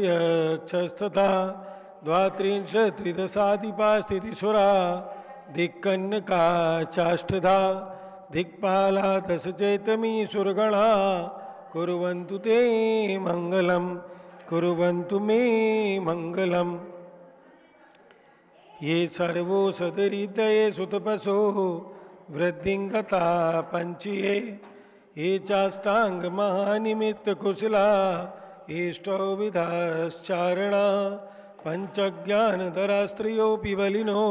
यक्षस्तथा द्वात्रिंशत्रिदशाधिपा स्थितिसुरा दिक्कन्नका चाष्टधा दिक्पाला दशचैतमी सुरगणा कुर्वन्तु ते मंगलम कुर्वन्तु मे मंगलम। ये सर्वो सदरिदये सुतपसो वृद्धिंगता पंचये ये चाष्टांग महानिमित्त कुशला इष्टो विधाश्चारणा पंचज्ञानधरा स्त्रियोऽपि बलिनो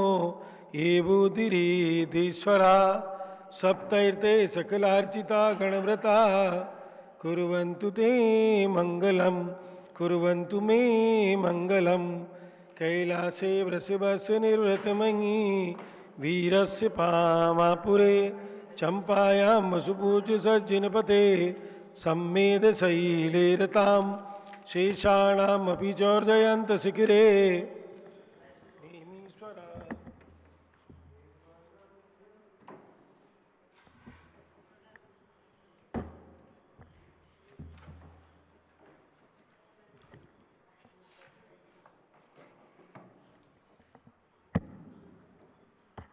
ये बुद्धिरीधीश्वरा सप्तैर्ते सकलार्चिता गणव्रता कुर्वन्तु ते मंगलम कुर्वन्तु मे मंगलम। कैलासे वृषभस्य निर्वृतमयी वीरस्य पामापुरे चंपायां वसुपूज्य सज्जनपते सम्मेद शैलेरतां शेषाणामपि चोर्जयन्त शिखिरे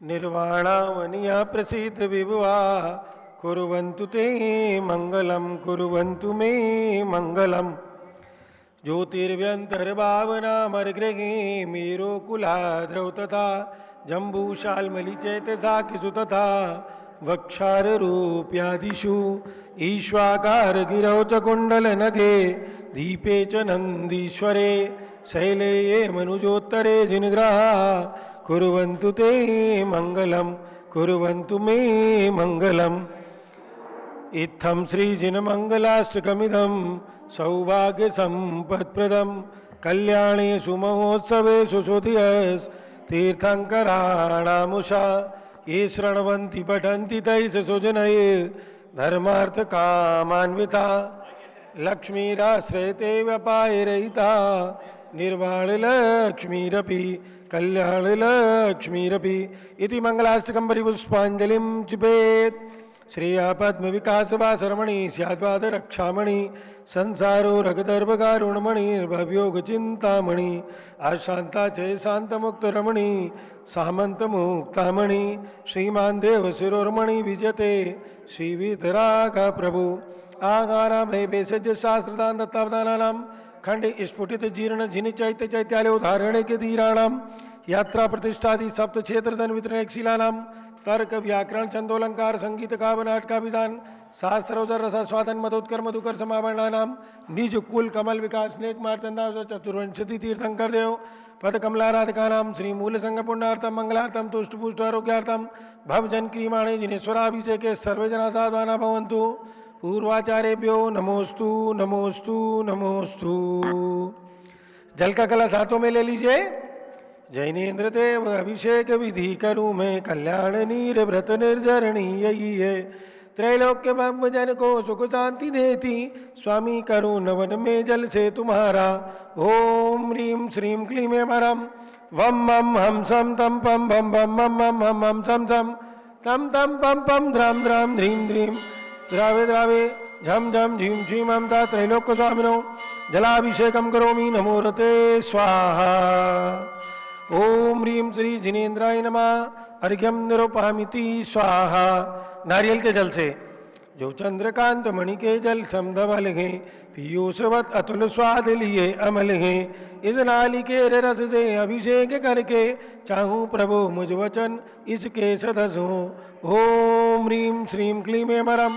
निर्वाणावनिया प्रसीद विभुवा कुर्वन्तु ते मंगलम कुर्वन्तु मे मंगलम। ज्योतिर्व्यन्तर्भावनामर्गृहे मेरोकुलाद्रौ तथा जम्बूशाल्मलिचेतसाकिषु तथा वक्षाररूप्यादिषु ईश्वाकार गिरौ च कुण्डलनगे दीपे च नन्दीश्वरे शैले ये मनुजोत्तरे जिनग्रहा कुर्वन्तु ते मंगलम कुर्वन्तु मे मंगलम। इत्थं श्रीजिनमङ्गलाष्टकमिदं सौभाग्यसम्पत्प्रदं कल्याणेषु महोत्सवेषु सुधियस्तीर्थङ्कराणामुषा ये शृण्वन्ति पठन्ति तैः सुजनैर्धर्मार्थकामान्विता लक्ष्मीराश्रयते व्यपायरहिता निर्वाणलक्ष्मीरपि कल्याणलक्ष्मीरपि। इति मंगलाष्टकं परिपुष्पाञ्जलिं चिपेत्। श्रेया पद्म विकास वासरमणि स्याद्वाद रक्षामणि संसारो रगदर्भकारुणमणिर्भवयोग चिंतामणि आशांता चय शांत मुक्त रमणि सामंत मुक्तामणि श्रीमान देव शिरोरमणि विजयते श्री वीतरागा प्रभु आगारा भय भेषज शास्त्रदान दत्तावदानानां खंड स्फुटित जीर्ण जिन चैत्य चैत्यालय उदाहरण के धीराणाम यात्रा प्रतिष्ठादि सप्त क्षेत्र धन वितरण शिलानाम तर्क व्याकरण छंदोलंकार संगीत काव्य नाटक विधान शास्त्रोजर रसास्वादन मधोत्कर मधुकर समावरणानाम निज कुल कमल विकास नेक मार्तंदा चतुर्विंशति तीर्थंकर देव पद कमलाराधिकानाम श्री मूल संघ पुण्यार्थम मंगलार्थम तुष्ट पुष्ट आरोग्यार्थम भवजन क्रियमाणे जिनेश्वराभिषेके सर्वे जना साधवाना भवन्तु। पूर्वाचार्यभ्यो नमोस्तु नमोस्तु नमोस्तु। जल का कलश हाथों में ले लीजिए। जैनेन्द्र देव अभिषेक विधि करूँ मैं कल्याण नीर व्रत निर्जरणी यही है त्रैलोक्य ब्रह्म जन को सुख शांति देती स्वामी करूँ नवन में जल से तुम्हारा ओम ह्रीं श्रीं क्लीं मरम वम मम हम सम तम पम बम बम मम मम हम हम सम सम तम तम पम पम द्राम द्राम ध्रीं ध्रीं द्रावे द्रावे झम झम झीम झीम ममता त्रैलोक्य स्वामिनो जलाभिषेकम करोमि नमो रते स्वाहा। ओम ह्रीं श्री जिनेन्द्राय नमः अर्घ्यम निरुपहमिति स्वाहा। नारियल के जल से जो चंद्रकांत मणि के जल समधवल हैं पीयूषवत अतुल स्वाद लिए अमल हैं इस नाली के रस से अभिषेक करके चाहूँ प्रभु मुझ वचन इसके सदस हो। ओम ह्रीं श्रीं क्लीं मरम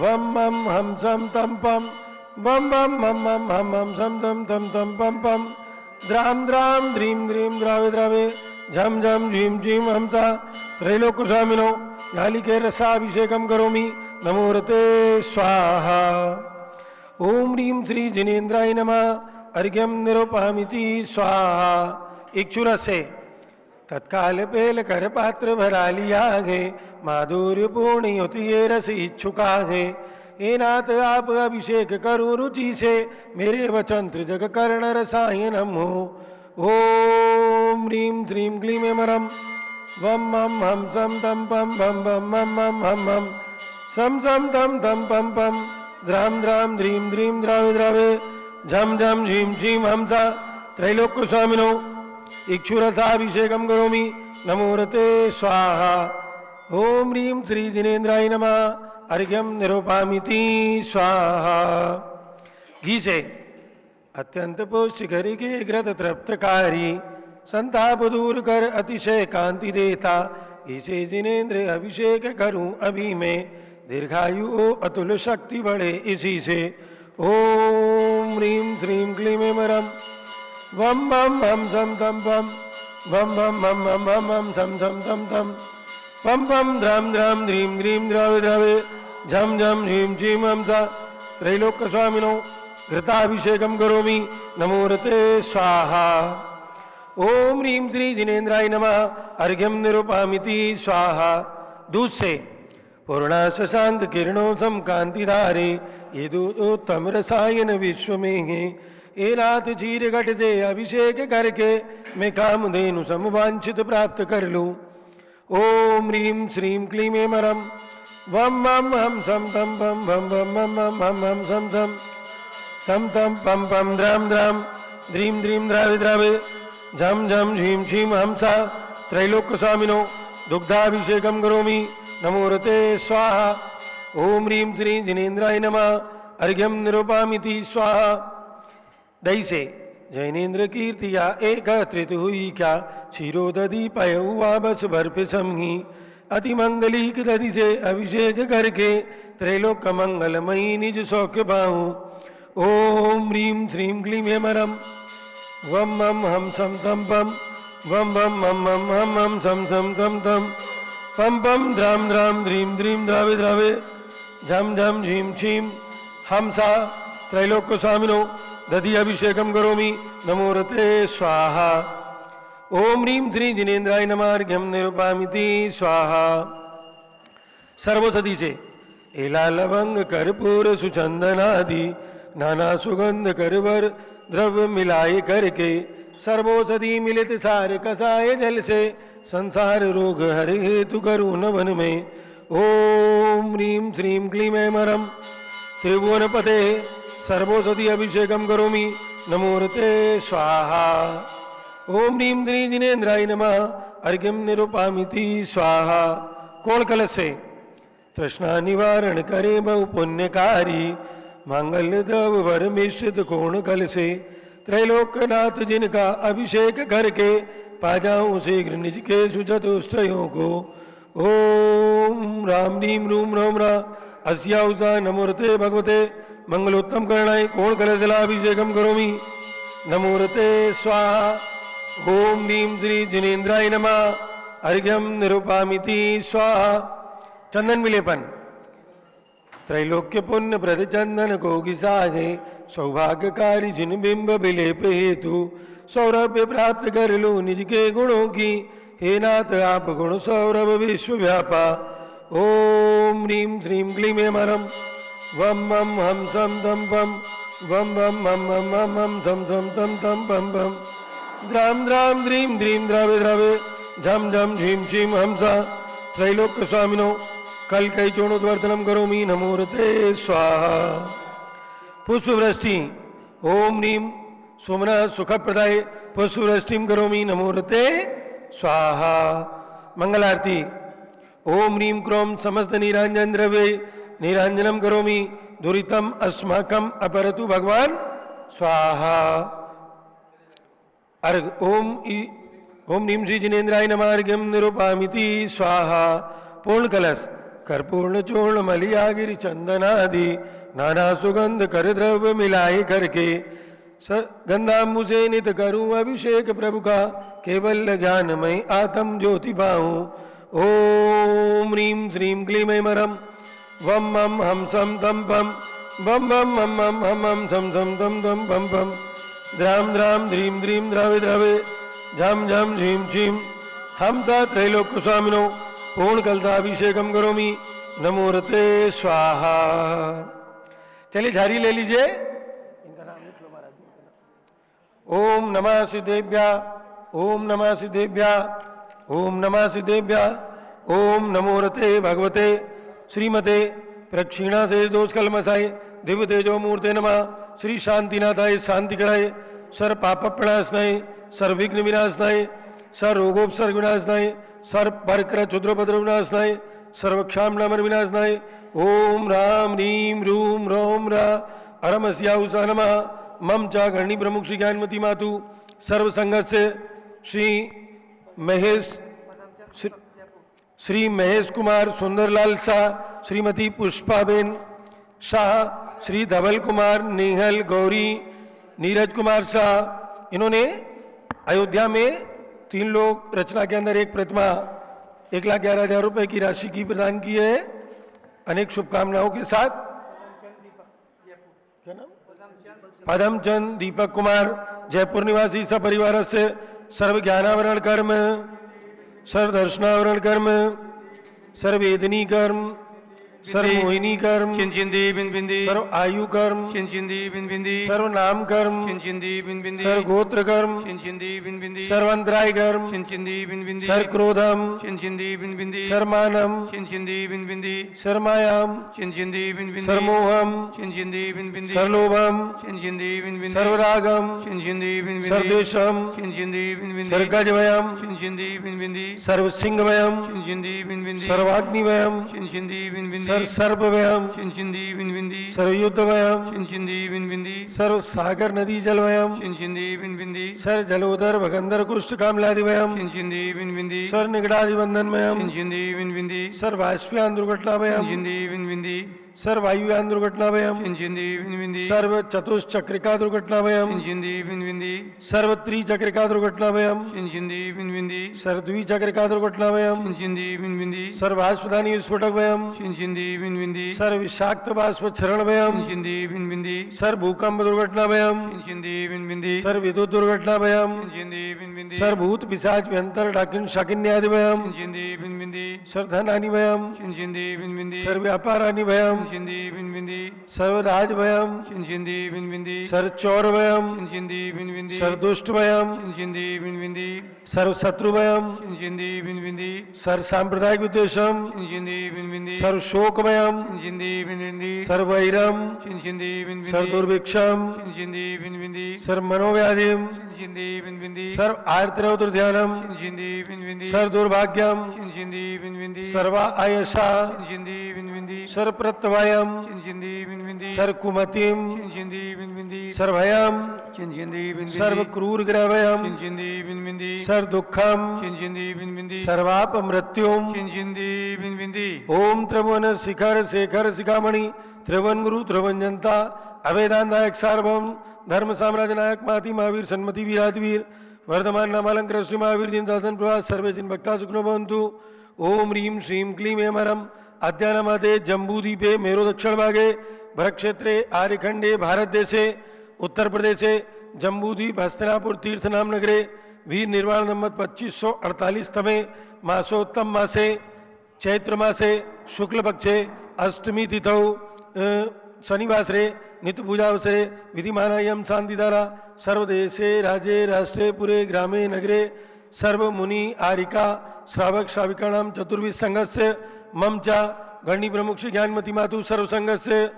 वम मम हम सम तम पम वम वम मम मम हम हम सम तम तम तम पम पम द्राम द्राम ध्रीं ध्रीं द्रावे द्रावे झम झम झीम झीम हमता त्रैलोक्य स्वामिनो नालिके रसाभिषेकम करोमि नमो रते स्वाहा। ओम ह्रीं श्री जिनेन्द्राय नमः अर्घ्यम निरुपहमिति स्वाहा। इक्षुरस से तत्काल पेल कर पात्र भरा लिया है माधुर्य पूर्ण होती ये रस इच्छुका है हे नाथ आप अभिषेक करो रुचि से मेरे वचन त्रिजग कर्ण रसायनम हो। ओम ह्रीं श्रीं क्लीं मरम वम मम हम सम तम पम बम बम मम मम हम हम सम सम तम तम पम पम द्राम द्राम ध्रीं ध्रीं द्रावे द्रावे झम झम झीम झीम हमसा त्रैलोक्य स्वामिनो इक्षुरसाभिषेकं करोमि नमोरते स्वाहा। ओम ह्रीं श्री जिनेन्द्राय नमः अर्घ्यम निरूपामिति स्वाहा। घी से अत्यंत पौष्टिकर के घृत तृप्तकारी संताप दूर कर अतिशय कांति देता इसे जिनेन्द्र अभिषेक करूं अभी मैं दीर्घायु ओ अतुल शक्ति बढ़े इसी से। ओम ह्रीं श्रीं क्लीं मरम वम बम हम सम तम पम बम बम बम बम बम बम सम सम तम तम पम पम द्राम द्राम ध्रीं ग्रीं द्रवे द्रवे झम झम झीम झीम हमसा त्रैलोक्य स्वामिनो घृताभिषेकं करोमि नमोरते स्वाहा। ओम ह्रीं श्री जिनेन्द्राय नमः अर्घ्यम निरूपामिति स्वाहा। दूध से पूर्णा शशांक किरणों सम कांतिधारे ये दूधोत्तम रसायन विश्व में है। ए रात चीर घट से अभिषेक करके मैं कामधेनु समवांछित प्राप्त कर लूं। ओम ह्रीं श्रीं क्लीं मरम वम मम हम सम तम पम भम भम मम मम हम हम सम सम तम तम पम पम द्राम द्राम ध्रीं ध्रीं द्रावे द्रावे झम झम झीम झीम हमसा त्रैलोक्य स्वामिनो दुग्धाभिषेकं करोमि नमोरते स्वाहा। ओम ह्रीं श्री जिनेन्द्राय नमः अर्घ्यम निरूपामिति स्वाहा। दही से जैनेन्द्र कीर्तिया एकत्रित हुई क्या क्षीरोदधि पयहुआ बस बर्फ समही अति मंगलीक दधि से अभिषेक करके त्रैलोक्य मंगलमयी निज सौख्य पाऊं। ओम ह्रीं श्रीं क्लीं मरम वम मम हम सम तम पम वम वम मम मम हम हम सम सम तम तम पम पम द्राम द्राम ध्रीं ध्रीं द्रावे द्रावे झम झम झीम झीम हमसा त्रैलोक्य स्वामिनो दधि अभिषेकं करोमि नमोरते स्वाहा। ओम ह्रीं श्री जिनेन्द्राय नमः अर्घ्यम निरूपामिति स्वाहा। सर्वसती से एला लवंग कर्पूर सुचंदनादि नाना सुगंध करवर द्रव्य मिलाए करके सर्वोषधि मिलित सार कसाय जल से संसार रोग हर हेतु करूं नवन में। ओम ह्रीं श्रीं क्लीं मरम त्रिभुवन पते सर्वोषधि अभिषेकं करोमि नमोरते स्वाहा। ओम ह्रीं श्री जिनेन्द्राय नमः अर्घ्यम निरूपामिति स्वाहा। कोण कलश से तृष्णा निवारण करे बहु पुण्यकारी मांगल्य द्रव वर मिश्रित कोण कल से त्रैलोक्यनाथ जिनका अभिषेक करके पा जाऊं शीघ्र निज के सुचतुष्टयों को। ओम राम ह्रीं रूम रोम रा अस्याउषा नमोरते भगवते मंगलोत्तम करणाय कोण कल जलाभिषेकं करोमि नमोरते स्वाहा। ओम ह्रीं श्री जिनेन्द्राय नमः अर्घ्यम निरूपामिति स्वाहा। चंदन विलेपन त्रैलोक्य पुण्य प्रद चंदन को गिसाजे सौभाग्यकारी जिन बिंब विलेप हेतु सौरभ्य प्राप्त कर लो निज के गुणों की हे नाथ आप गुण सौरभ विश्व व्यापा। ओम ह्रीं श्रीं क्लीं मरम वम मम हम सम तम पम वम वम मम मम हम हम सम सम तम तम पम पम द्राम द्राम ध्रीं ध्रीं द्रावे द्रावे झम झम झीम झीम हमसा त्रैलोक्य स्वामिनो कल कई चूर्णोद्वर्तनम करोमि नमोरते स्वाहा। पुष्पवृष्टि ओम ह्रीं सुमना सुखप्रदाय पुष्पवृष्टिं करोमि नमोरते स्वाहा। मंगल आरती ओम ह्रीं क्रोम समस्त नीरांजन द्रव्ये नीरांजनम करोमि दुरितम अस्माकम अपरतु भगवान स्वाहा। अर्घ ओम ह्रीं श्री जिनेन्द्राय नमः अर्घ्यम निरूपामिति स्वाहा। पूर्ण कलश कर्पूर्ण चूर्ण मलियागिरि चंदनादि नाना सुगंध कर द्रव्य मिलाए करके गंधाम्बु से नित करूं अभिषेक प्रभु का केवल ज्ञानमय आत्म ज्योति पाऊं। ओम ह्रीं श्रीं क्लीं मरम वम मम हम सम तम पम बम बम मम मम हम हम सम सम तम तम पम पम द्राम द्राम ध्रीं ध्रीं द्रावे द्रावे झम झम झीम झीम हमसा त्रैलोक्य स्वामिनो पूर्ण कलशाभिषेकं करोमि नमोरते स्वाहा। चलिए झारी ले लीजिए। इनका नाम लिख लो महाराज। ओम नमः सिद्धेभ्या ओम नमः सिद्धेभ्या ओम नमः सिद्धेभ्या ओम नमोरते भगवते श्रीमते प्रक्षिणा से दोष कलमसाय दिव्य तेजो मूर्ते नमः। श्री शांतिनाथाय शांतिकराय, सर्व पाप प्रणाशनाय, सर्व विघ्न विनाशनाय, सर्व रोगोपसर्ग विनाशनाय, सर्व परकर क्षुद्रपद्र विनाशनाय, सर्व क्षामनामर विनाशनाय। ओम राम रीम रूम रोम रा अरमस्याउषा नमः। मम चा गणी प्रमुख श्री ज्ञानमती मातु सर्व संगत से श्री महेश कुमार सुंदरलाल शाह, श्रीमती पुष्पाबेन शाह, श्री धवल कुमार, नेहल, गौरी, नीरज कुमार शाह, इन्होंने अयोध्या में 3 लोग रचना के अंदर एक प्रतिमा 1,11,000 रुपए की राशि की प्रदान की है। अनेक शुभकामनाओं के साथ क्या नाम? पदमचंद दीपक कुमार, जयपुर निवासी, सपरिवार से सर्व ज्ञानावरण कर्म, सर्व दर्शनावरण कर्म, सर्वेदनी कर्म, सर्व मोहिनी कर्म, चिंचिंदी बिंदी, सर्व आयु कर्म, चिंचिंदी बिंदी, सर्व नाम कर्म, चिंचिंदी बिंदी, सर्व गोत्र कर्म, चिंचिंदी बिंदी, सर्व अंतराय कर्म, चिंचिंदी बिंदी, सर्व क्रोधम, चिंचिंदी बिंदी, सर्वमानम, चिंचिंदी बिंदी, सर्वमायाम, चिंचिंदी बिंदी, सर्वमोहम, चिंचिंदी बिंदी, सर्वलोभम, चिंचिंदी बिंदी, सर्वरागम, चिंचिंदी बिंदी, सर्वदेशम, चिंचिंदी बिंदी, सर्वगजवयम, चिंचिंदी बिंदी, सर्वसिंहवयम, चिंचिंदी बिंदी, सर्वाग्निवयम, चिंचिंदी बिंदी, सर्वव्ययम, चिंचिंदी बिंदी, सर्वयुद्धवयम, चिंचिंदी बिंदी, सर्व सागर नदी जलवयम, चिंचिंदी बिंदी, सर्व जलोदर भगंदर कुष्ठ कामलादिवयम, चिंचिंदी बिंदी, सर्व निगड़ादिबंधनमयम, चिंचिंदी बिंदी, सर्व बाष्पयान दुर्घटनावयम, चिंचिंदी बिंदी, सर्व वायुयान दुर्घटनावयम, चिंचिंदी बिंदी, सर्व चतुश्चक्रिका दुर्घटनावयम, चिंचिंदी बिंदी, सर्व त्रिचक्रिका दुर्घटनावयम, चिंचिंदी बिंदी, सर्व द्विचक्रिका दुर्घटनावयम, चिंचिंदी बिंदी, सर्व आश्वधानी विस्फोटकवयम, चिंचिंदी बिंदी, सर्व विषाक्त बाष्प क्षरणवयम, चिंचिंदी बिंदी, सर्व भूकंप दुर्घटनावयम, चिंचिंदी बिंदी, सर्व विद्युत दुर्घटनावयम, चिंचिंदी बिंदी, सर्व भूत पिशाच व्यंतर डाकिन शाकिन्यादिवयम, चिंचिंदी बिंदी, सर्व धनानिवयम, चिंचिंदी बिंदी, सर्व व्यापारानिवयम, चिंचिंदी बिंदी, सर्व राजवयम, चिंचिंदी बिंदी, सर्व चौरवयम, चिंचिंदी बिंदी, सर्व दुष्टवयम, चिंचिंदी बिंदी, सर्व शत्रुवयम, चिंचिंदी बिंदी, सर्व सांप्रदायिक विद्वेषम, चिंचिंदी बिंदी, सर्व शोकमयम, चिंचिंदी बिंदी, सर्व वैरम, चिंचिंदी बिंदी, सर्व दुर्भिक्षम, चिंचिंदी बिंदी, सर्व मनोव्याधिम, चिंचिंदी बिंदी, सर्व आर्द्रौत्र ध्यानम, चिंचिंदी बिंदी, सर्व दुर्भाग्यम, चिंचिंदी बिंदी, सर्व आयशा, चिंचिंदी बिंदी, सर्व प्रत्यवायम, चिंचिंदी बिंदी, सर्व कुमतिम, चिंचिंदी बिंदी, सर्वयम, चिंचिंदी बिंदी, सर्व क्रूर ग्रहवयम, चिंचिंदी बिंदी, सर्व दुखम, चिंचिंदी बिंदी, सर्वाप मृत्युम। चिंचिंदी बिंदी, ओम त्रिभुवन शिखर शेखर शिखामणि त्रिभुवन गुरु त्रिभुवन जनता अवेदान नायक सार्वभौम धर्म साम्राज्य नायक माती महावीर सन्मति वीराजवीर वर्धमान नामालंकर श्री महावीर जिन शासन प्रवास सर्वे जिन भक्ता सुखनो भवन्तु। ओम ह्रीं श्रीं क्लीं ऐं हरम अद्यानमते जम्बूद्वीपे मेरो दक्षिण भागे भरतक्षेत्रे आर्यखंडे भारत देशे उत्तर प्रदेशे जम्बूद्वीप हस्तिनापुर तीर्थ नाम नगरे वीर निर्वाण नंबर 2548 तमे मासोत्तम मासे चैत्र मासे शुक्ल पक्षे अष्टमी तिथौ शनिवासरे नित्य पूजावसरे विधिमानायम शांतिधारा सर्वदेशे राज्ये राष्ट्रे पुरे ग्रामे नगरे सर्व मुनि आरिका श्रावक श्राविकाणां चतुर्विध संघस्य मम च गणी प्रमुख श्री ज्ञानमती मातु सर्व संघस्य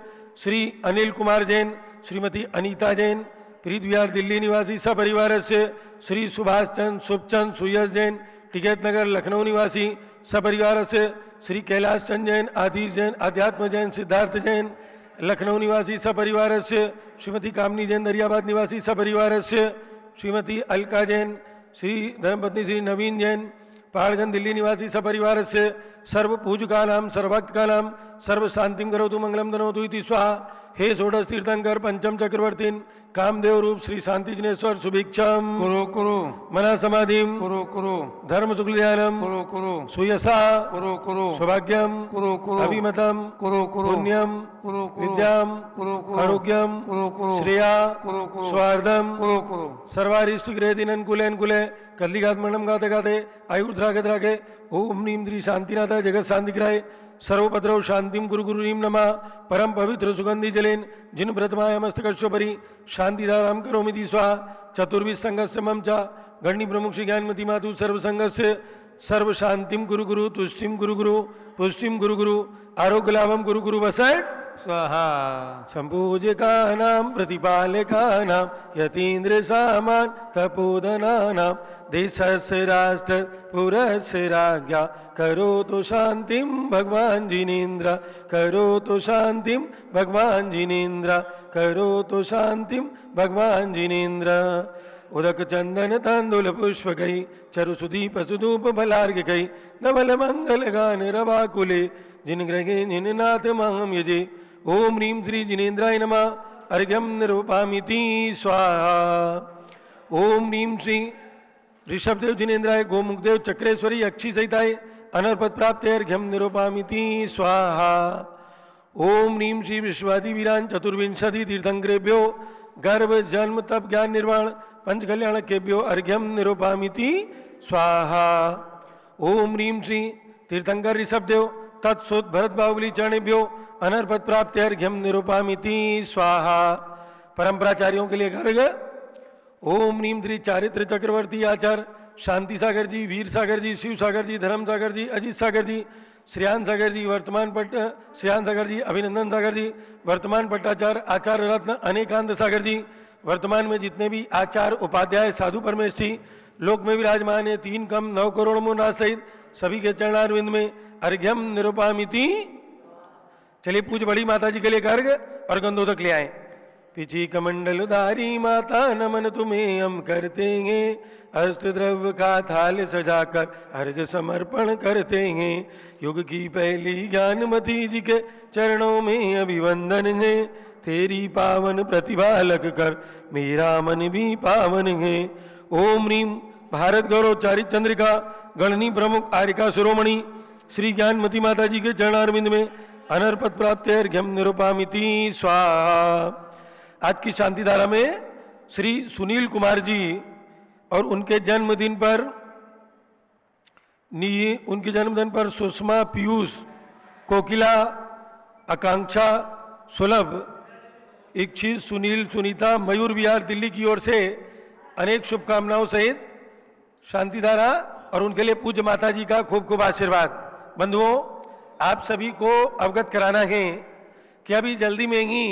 श्री अनिल कुमार जैन, श्रीमती अनीता जैन, प्रीत विहार दिल्ली निवासी सपरिवार से श्री सुभाष चंद शुभचंद सुयस जैन, टिकैत नगर लखनऊ निवासी सपरिवार से श्री कैलाश चंद जैन, आदिश जैन, अध्यात्म जैन, सिद्धार्थ जैन लखनऊ निवासी सपरिवार से श्रीमती कामनी जैन, दरियाबाद निवासी सपरिवार से श्रीमती अलका जैन, श्री धर्मपत्नी श्री नवीन जैन, पहाड़गंज दिल्ली निवासी सपरिवार से सर्व पूज का नाम सर्वभक्त का नाम सर्व शांतिम करोतु मंगलम धनोतु इति स्वाहा। हे षोडश तीर्थंकर पंचम चक्रवर्तीन कामदेव रूप श्री शांति जिनेश्वर सुभिक्षम कुरु कुरु मना समाधिम कुरु कुरु धर्म शुक्लयानम कुरु कुरु सुयसा कुरु कुरु सौभाग्यम कुरु कुरु अभिमतम कुरु कुरु पुण्यम कुरु कुरु विद्याम कुरु कुरु आरोग्यम कुरु कुरु श्रेया कुरु कुरु स्वार्धम कुरु कुरु सर्वारिष्ट गृह दिनन कुले कुले कल्लिघात मंडम गाते गाते आयुर्द्रागे द्रागे ओम नीम द्रि शांतिनाथ जगत शांतिग्राय सर्वपद्रव शांतिम गुरु गुरु नीम नमा परम पवित्र सुगंधि जलेन जिन व्रतमाय मस्तकश्वपरि शांतिधाराम करोमि स्वाहा। चतुर्विध संघस्य मम च गणी प्रमुख श्री ज्ञानमती मातु सर्व संघस्य सर्व शांतिम गुरु गुरु तुष्टिम गुरु गुरु पुष्टिम गुरु गुरु आरोग्य लाभम गुरु गुरु वसैट स्वाहा सम्पूजकानां प्रतिपालकानां यतीन्द्रसामान् तपोधनानां देशस्य राष्ट्रपुरस्य राज्ञा करोतु शान्तिं भगवान् जिनेन्द्र करोतु शान्तिं भगवान् जिनेन्द्र करोतु शान्तिं भगवान् जिनेन्द्र उदक चंदन तांदुल पुष्पकै चरु सुदीप सुधूप फलार्घ्यकै नवल मंगल गान रवाकुले जिन ग्रहे जिन नाथ महम यजे ओम ह्रीं श्री जिनेन्द्राय नमः अर्घ्यम निरूपामिति स्वाहा ओम ह्रीं श्री ऋषभदेव जिनेन्द्राय गोमुखदेव चक्रेश्वरी अक्षी सहिताय अनर्पत प्राप्त अर्घ्यम निरूपामिति स्वाहा ओम ह्रीं श्री विश्वादि वीरान चतुर्विंशति तीर्थंकरेभ्यो गर्भ जन्म तप ज्ञान निर्वाण पंच कल्याण केभ्यो अर्घ्यम निरूपामिति स्वाहा ओम ह्रीं श्री तीर्थंकर ऋषभदेव तत्सुत भरत बाहुबली चरणेभ्यो अनर्पत प्राप्त अर्घ्यम निरूपामिति स्वाहा परंपराचार्यों के लिए गर्ग ओम ह्रीं श्री चारित्र चक्रवर्ती आचार्य शांति सागर जी, वीर सागर जी, शिव सागर जी, धर्म सागर जी, अजीत सागर जी, श्रेयान सागर जी, वर्तमान पट्ट श्रेयान सागर जी, अभिनंदन सागर जी, वर्तमान पट्टाचार्य आचार्य रत्न अनेकांत सागर जी, वर्तमान में जितने भी आचार्य उपाध्याय साधु परमेश जी लोक में विराजमान है 3 कम 9 करोड़ मुना सहित सभी के चरणारविंद में अर्घ्यम निरूपामिति। चलिए पूज बड़ी माता जी के लिए अर्घ और गंधोदक ले आए। पिछी कमंडल धारी माता नमन तुम्हें हम करते हैं अष्ट द्रव्य का थाल सजाकर अर्घ समर्पण करते हैं। युग की पहली ज्ञानमती जी के चरणों में अभिवंदन है तेरी पावन प्रतिभा लग कर मेरा मन भी पावन है। ओम ह्रीं भारत गौरव चारित चंद्रिका गणनी प्रमुख आरिका शिरोमणि श्री ज्ञानमती माता जी के चरणारविंद में अनर्पत प्राप्त अर्घ्यम निरूपामिति स्वाहा। आज की शांति धारा में श्री सुनील कुमार जी और उनके जन्मदिन पर सुषमा पीयूष कोकिला आकांक्षा सुलभ इच्छित सुनील सुनीता मयूर विहार दिल्ली की ओर से अनेक शुभकामनाओं सहित शांति धारा और उनके लिए पूज्य माता जी का खूब खूब आशीर्वाद। बंधुओं, आप सभी को अवगत कराना है कि अभी जल्दी में ही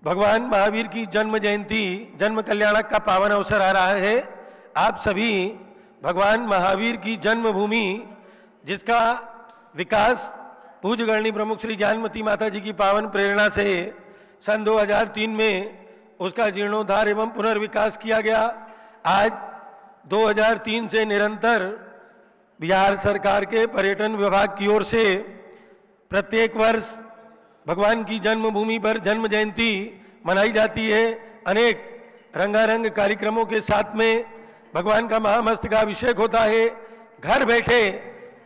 भगवान महावीर की जन्म जयंती जन्म कल्याणक का पावन अवसर आ रहा है। आप सभी भगवान महावीर की जन्मभूमि जिसका विकास पूज्य गणनी प्रमुख श्री ज्ञानमती माता जी की पावन प्रेरणा से सन 2003 में उसका जीर्णोद्धार एवं पुनर्विकास किया गया। आज 2003 से निरंतर बिहार सरकार के पर्यटन विभाग की ओर से प्रत्येक वर्ष भगवान की जन्मभूमि पर जन्म जयंती मनाई जाती है। अनेक रंगारंग कार्यक्रमों के साथ में भगवान का महामस्तकाभिषेक होता है। घर बैठे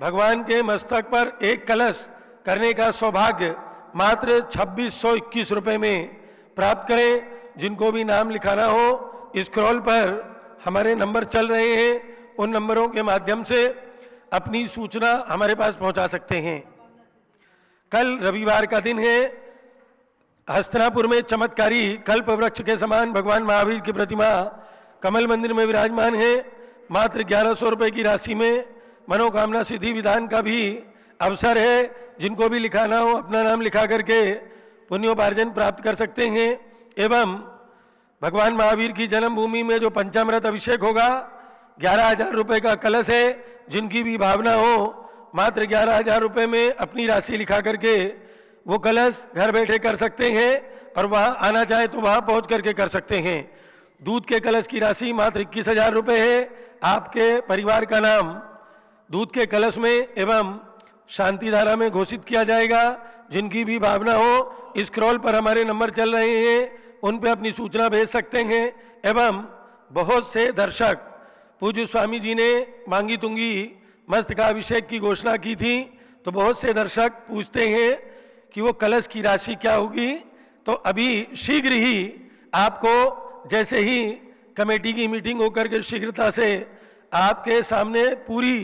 भगवान के मस्तक पर एक कलश करने का सौभाग्य मात्र 2621 रुपये में प्राप्त करें। जिनको भी नाम लिखाना हो स्क्रॉल पर हमारे नंबर चल रहे हैं, उन नंबरों के माध्यम से अपनी सूचना हमारे पास पहुंचा सकते हैं। कल रविवार का दिन है। हस्तिनापुर में चमत्कारी कल्प वृक्ष के समान भगवान महावीर की प्रतिमा कमल मंदिर में विराजमान है। मात्र 1100 रुपये की राशि में मनोकामना सिद्धि विधान का भी अवसर है। जिनको भी लिखाना हो अपना नाम लिखा करके पुण्योपार्जन प्राप्त कर सकते हैं। एवं भगवान महावीर की जन्मभूमि में जो पंचामृत अभिषेक होगा 11,000 रुपये का कलश है। जिनकी भी भावना हो मात्र 11,000 रुपये में अपनी राशि लिखा करके वो कलश घर बैठे कर सकते हैं और वहाँ आना चाहे तो वहाँ पहुँच करके कर सकते हैं। दूध के कलश की राशि मात्र 21,000 रुपये है। आपके परिवार का नाम दूध के कलश में एवं शांति धारा में घोषित किया जाएगा। जिनकी भी भावना हो स्क्रॉल पर हमारे नंबर चल रहे हैं, उन पे अपनी सूचना भेज सकते हैं। एवं बहुत से दर्शक पूज्य स्वामी जी ने मांगी तुंगी मस्तकाभिषेक की घोषणा की थी, तो बहुत से दर्शक पूछते हैं कि वो कलश की राशि क्या होगी। तो अभी शीघ्र ही आपको जैसे ही कमेटी की मीटिंग होकर के शीघ्रता से आपके सामने पूरी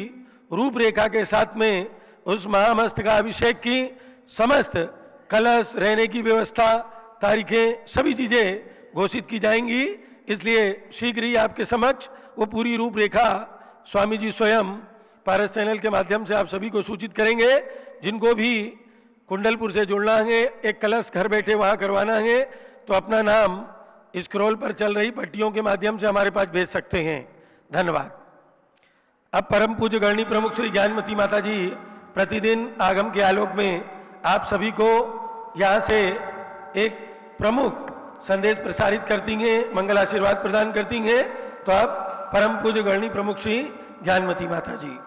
रूपरेखा के साथ में उस महामस्तकाभिषेक की समस्त कलश, रहने की व्यवस्था, तारीखें, सभी चीज़ें घोषित की जाएंगी। इसलिए शीघ्र ही आपके समक्ष वो पूरी रूपरेखा स्वामी जी स्वयं पारस चैनल के माध्यम से आप सभी को सूचित करेंगे। जिनको भी कुंडलपुर से जुड़ना है, एक कलश घर बैठे वहाँ करवाना है, तो अपना नाम स्क्रॉल पर चल रही पट्टियों के माध्यम से हमारे पास भेज सकते हैं। धन्यवाद। अब परम पूज्य गणनी प्रमुख श्री ज्ञानमती माता जी प्रतिदिन आगम के आलोक में आप सभी को यहाँ से एक प्रमुख संदेश प्रसारित करती हैं, मंगल आशीर्वाद प्रदान करती हैं। तो आप परम पूज्य गणनी प्रमुख श्री ज्ञानमती माता जी।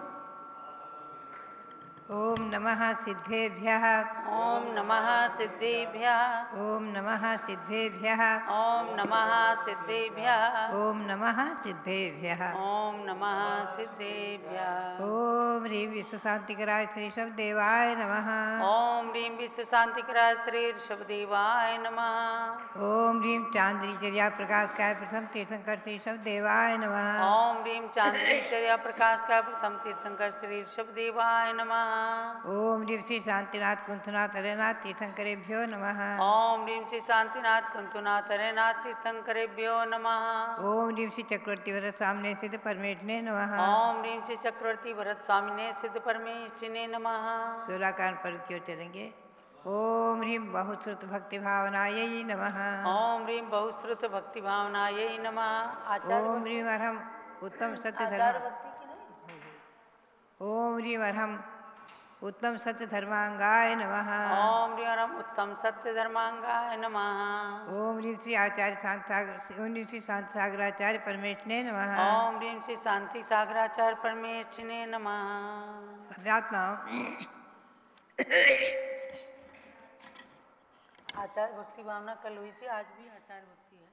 ओम नमः सिद्धेभ्यः। ओम नमः सिद्धेभ्यः। ओम नमः सिद्धेभ्यः। ओम नमः सिद्धेभ्यः। ओम नमः सिद्धेभ्यः। ओम नमः सिद्धेभ्यः। ओम ह्रीं विश्व शांतिकराय श्री शब्देवाय नमः। ओम ह्रीं विश्व शांतिकराय श्री ऋषभदेवाय नमः। ओम ह्रीं चांद्रीचर्या प्रकाशकाय प्रथम तीर्थंकर श्री शब्देवाय नमः। ओम ह्रीं चांद्रीचर्या प्रकाश का प्रथम तीर्थंकर श्री ऋषभदेवाय नमः। ओम ह्रीं श्री शांतिनाथ कुंथनाथ हरेनाथ तीर्थंकरेभ्यो नमः। ओम ह्रीं श्री शांतिनाथ कुंतुनाथ हरेनाथ तीर्थंकरेभ्यो नमः। ओम ह्रीं श्री चक्रवर्ती भरत सामने सिद्ध परमेष्ठिने नमः। ओम ह्रीं श्री चक्रवर्ती भरत स्वामिने सिद्ध परमेष्ठिने नमः। सूर्याकांड पर्व की ओर चलेंगे। ओम ह्रीं बहुश्रुत भक्ति भावनायै नमः। ओम ह्रीं बहुश्रुत भक्ति भावनायै नमः। आचार्य ओम ह्रीं अरहम उत्तम सत्य आचार्य धर्म। भक्ति की नहीं? ओम ह्रीं अरहम उत्तम सत्य धर्मांगाय नमः। ओम ह्रीं अरहम उत्तम सत्य धर्मांगाय नमः। ओम ह्रीं श्री आचार्य शांत सागर ओम ह्रीं श्री शांत सागराचार्य परमेष्ठिने नमः। ओम ह्रीं श्री शांति सागराचार्य परमेष्ठिने नमः। अध्यात्म आचार्य भक्ति भावना कल हुई थी, आज भी आचार्य भक्ति है।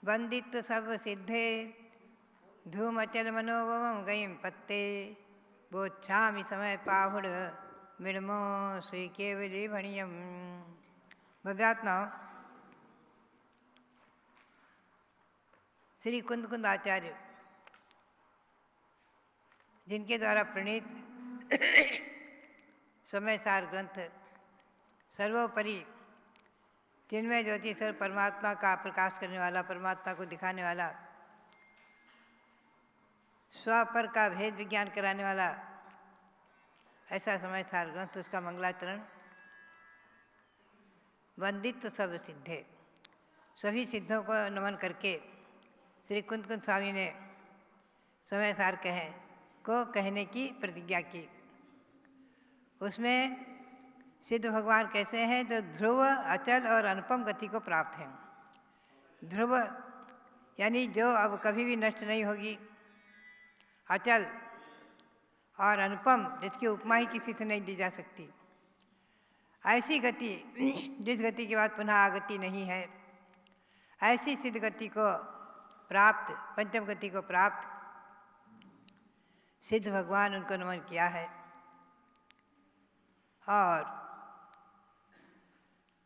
वंदित सब सिद्धे धूम अचल मनोभवम गईम पत्ते बोच्छामि समय पाहुड़ मिड़मो श्री केवली भणियम। भव्यात्मा श्री कुंद कुंद आचार्य जिनके द्वारा प्रणीत समय सार ग्रंथ सर्वोपरि चिन्मय ज्योति सर परमात्मा का प्रकाश करने वाला, परमात्मा को दिखाने वाला, स्वपर का भेद विज्ञान कराने वाला ऐसा समय सार ग्रंथ, उसका मंगलाचरण वंदित सब सिद्धे, सभी सिद्धों को नमन करके श्री कुंद कुंद स्वामी ने समय सार कहने की प्रतिज्ञा की। उसमें सिद्ध भगवान कैसे हैं? जो ध्रुव अचल और अनुपम गति को प्राप्त हैं। ध्रुव यानी जो अब कभी भी नष्ट नहीं होगी, अचल और अनुपम जिसकी उपमा ही किसी से नहीं दी जा सकती, ऐसी गति जिस गति के बाद पुनः आगति नहीं है, ऐसी सिद्ध गति को प्राप्त, पंचम गति को प्राप्त सिद्ध भगवान, उनको नमन किया है। और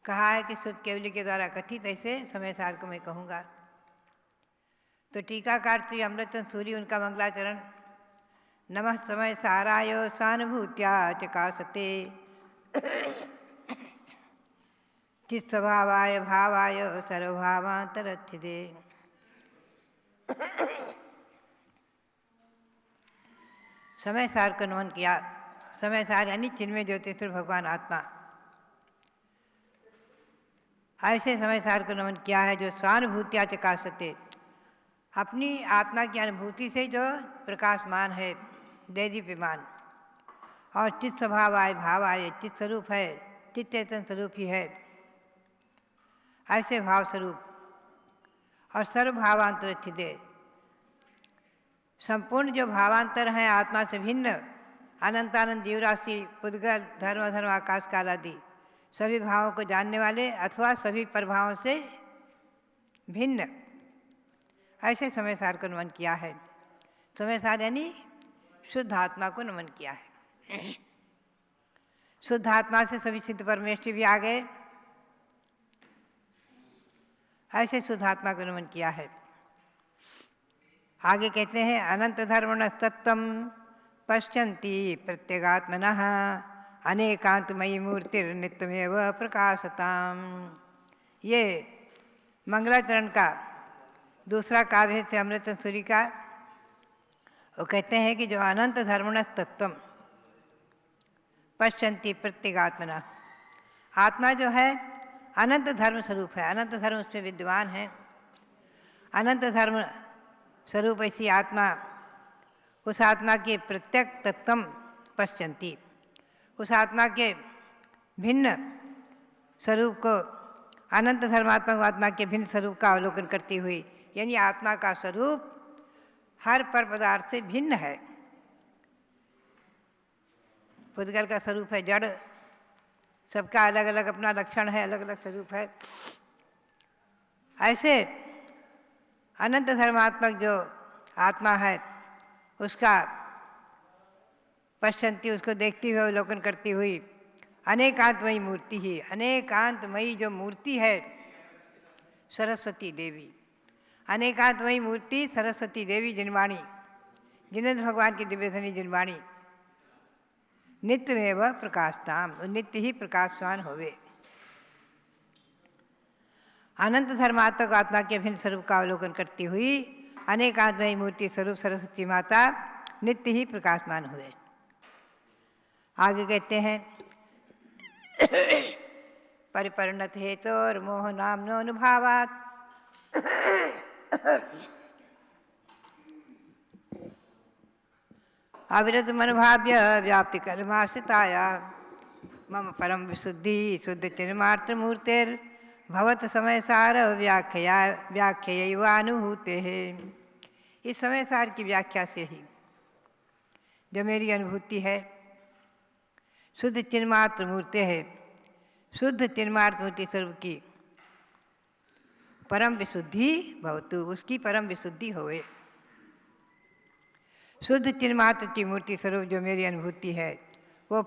कहा है कि शुद्ध केवली के द्वारा कथित ऐसे समय सार को मैं कहूँगा। तो टीकाकार श्री अमृतचंद सूरी, उनका मंगलाचरण नमः समय साराय स्वानुभूत्या चकासते चित स्वभावाय भावाय सर्वभावांतरच्छिदे। समय सार को नमन किया। समय सार यानी चिन्मय ज्योतिषर भगवान आत्मा, ऐसे समय सार को नमन किया है जो स्वानुभूत्या चकासते, अपनी आत्मा की अनुभूति से जो प्रकाशमान है, देदीप्यमान, और चित्त स्वभाव आए भाव आए, चित्त स्वरूप है, चित्त चेतन स्वरूप ही है, ऐसे भाव स्वरूप, और सर्वभावांतर छिदे, संपूर्ण जो भावांतर हैं आत्मा से भिन्न, अनंतानंद जीवराशि, पुद्गल, धर्म आकाश काल आदि सभी भावों को जानने वाले अथवा सभी प्रभावों से भिन्न, ऐसे समय सार को नमन किया है। समय सार यानी शुद्ध आत्मा को नमन किया है। शुद्ध आत्मा से सभी सिद्ध परमेष्ठी भी आ गए, ऐसे शुद्ध आत्मा को नमन किया है। आगे कहते हैं अनंत धर्मण तत्वम पश्यन्ति प्रत्यगात्मनः अनेकांतमयी मूर्तिर्नित्यमेव प्रकाशताम। ये मंगलाचरण का दूसरा काव्य है श्री अमृतचंद्र सूरी का। वो कहते हैं कि जो अनंत धर्मणस तत्वम पश्यन्ति प्रत्यगात्मना, आत्मा जो है अनंत धर्म स्वरूप है, अनंत धर्म उसमें विद्यमान है। अनंत धर्म स्वरूप ऐसी आत्मा, उस आत्मा के प्रत्यक तत्वम पश्यन्ति, उस आत्मा के भिन्न स्वरूप को, अनंत धर्मात्मक आत्मा के भिन्न स्वरूप का अवलोकन करती हुई, यानी आत्मा का स्वरूप हर पर पदार्थ से भिन्न है। पुद्गल का स्वरूप है जड़, सबका अलग अलग अपना लक्षण है, अलग अलग स्वरूप है। ऐसे अनंत धर्मात्मक जो आत्मा है उसका पश्यन्ति, उसको देखती हुई अवलोकन करती हुई, अनेकांतमयी मूर्ति ही, अनेकांतमयी जो मूर्ति है सरस्वती देवी, अनेकांतमयी मूर्ति सरस्वती देवी जिनवाणी, जिनेन्द्र भगवान की दिव्यधनी जिनवाणी, नित्यमेव प्रकाशताम, नित्य ही प्रकाशवान होवे। अनंत धर्मात्मक आत्मा के भिन्न स्वरूप का अवलोकन करती हुई अनेकांतमयी मूर्ति स्वरूप सरस्वती माता नित्य ही प्रकाशमान हुए। आगे कहते हैं परिपर्णत हेतुर मोह नामनो अनुभावात् अविरत मनोभाव्य व्याप्ति कलमाश्रिताया मम परम विशुद्धि शुद्ध चिन्मात्र मूर्तिर भवत समय सार व्याख्यानुभूते है। इस समय सार की व्याख्या से ही जो मेरी अनुभूति है शुद्ध चिन्मात्र मूर्ति है, शुद्ध चिन्मात्र मूर्ति स्वरूप की परम विशुद्धि भवतु, उसकी परम विशुद्धि होवे। शुद्ध चिन्मात्र की मूर्ति स्वरूप जो मेरी अनुभूति है वो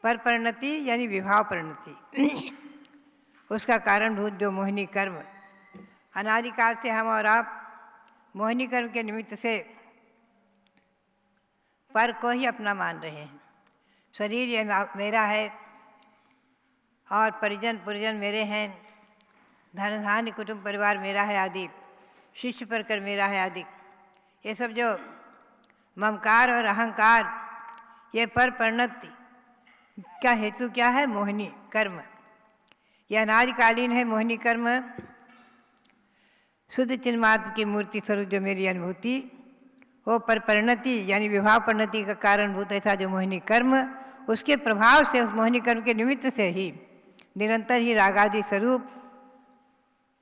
परपरिणति यानी विभाव परिणति, उसका कारणभूत जो मोहिनी कर्म, अनादिकाल से हम और आप मोहिनी कर्म के निमित्त से पर को ही अपना मान रहे हैं। शरीर ये मेरा है और परिजन पुरजन मेरे हैं, धन धान्य कुटुंब परिवार मेरा है आदि, शिष्य परकर मेरा है आदि, ये सब जो ममकार और अहंकार, ये पर परिणति का हेतु क्या है? मोहिनी कर्म। यह अनादिकालीन है मोहिनी कर्म। शुद्ध चिन्मात्र की मूर्ति स्वरूप जो मेरी अनुभूति वो पर परिणति यानी विभाव परिणति का कारणभूत ऐसा जो मोहिनी कर्म, उसके प्रभाव से, उस मोहिनी कर्म के निमित्त से ही निरंतर ही रागादि स्वरूप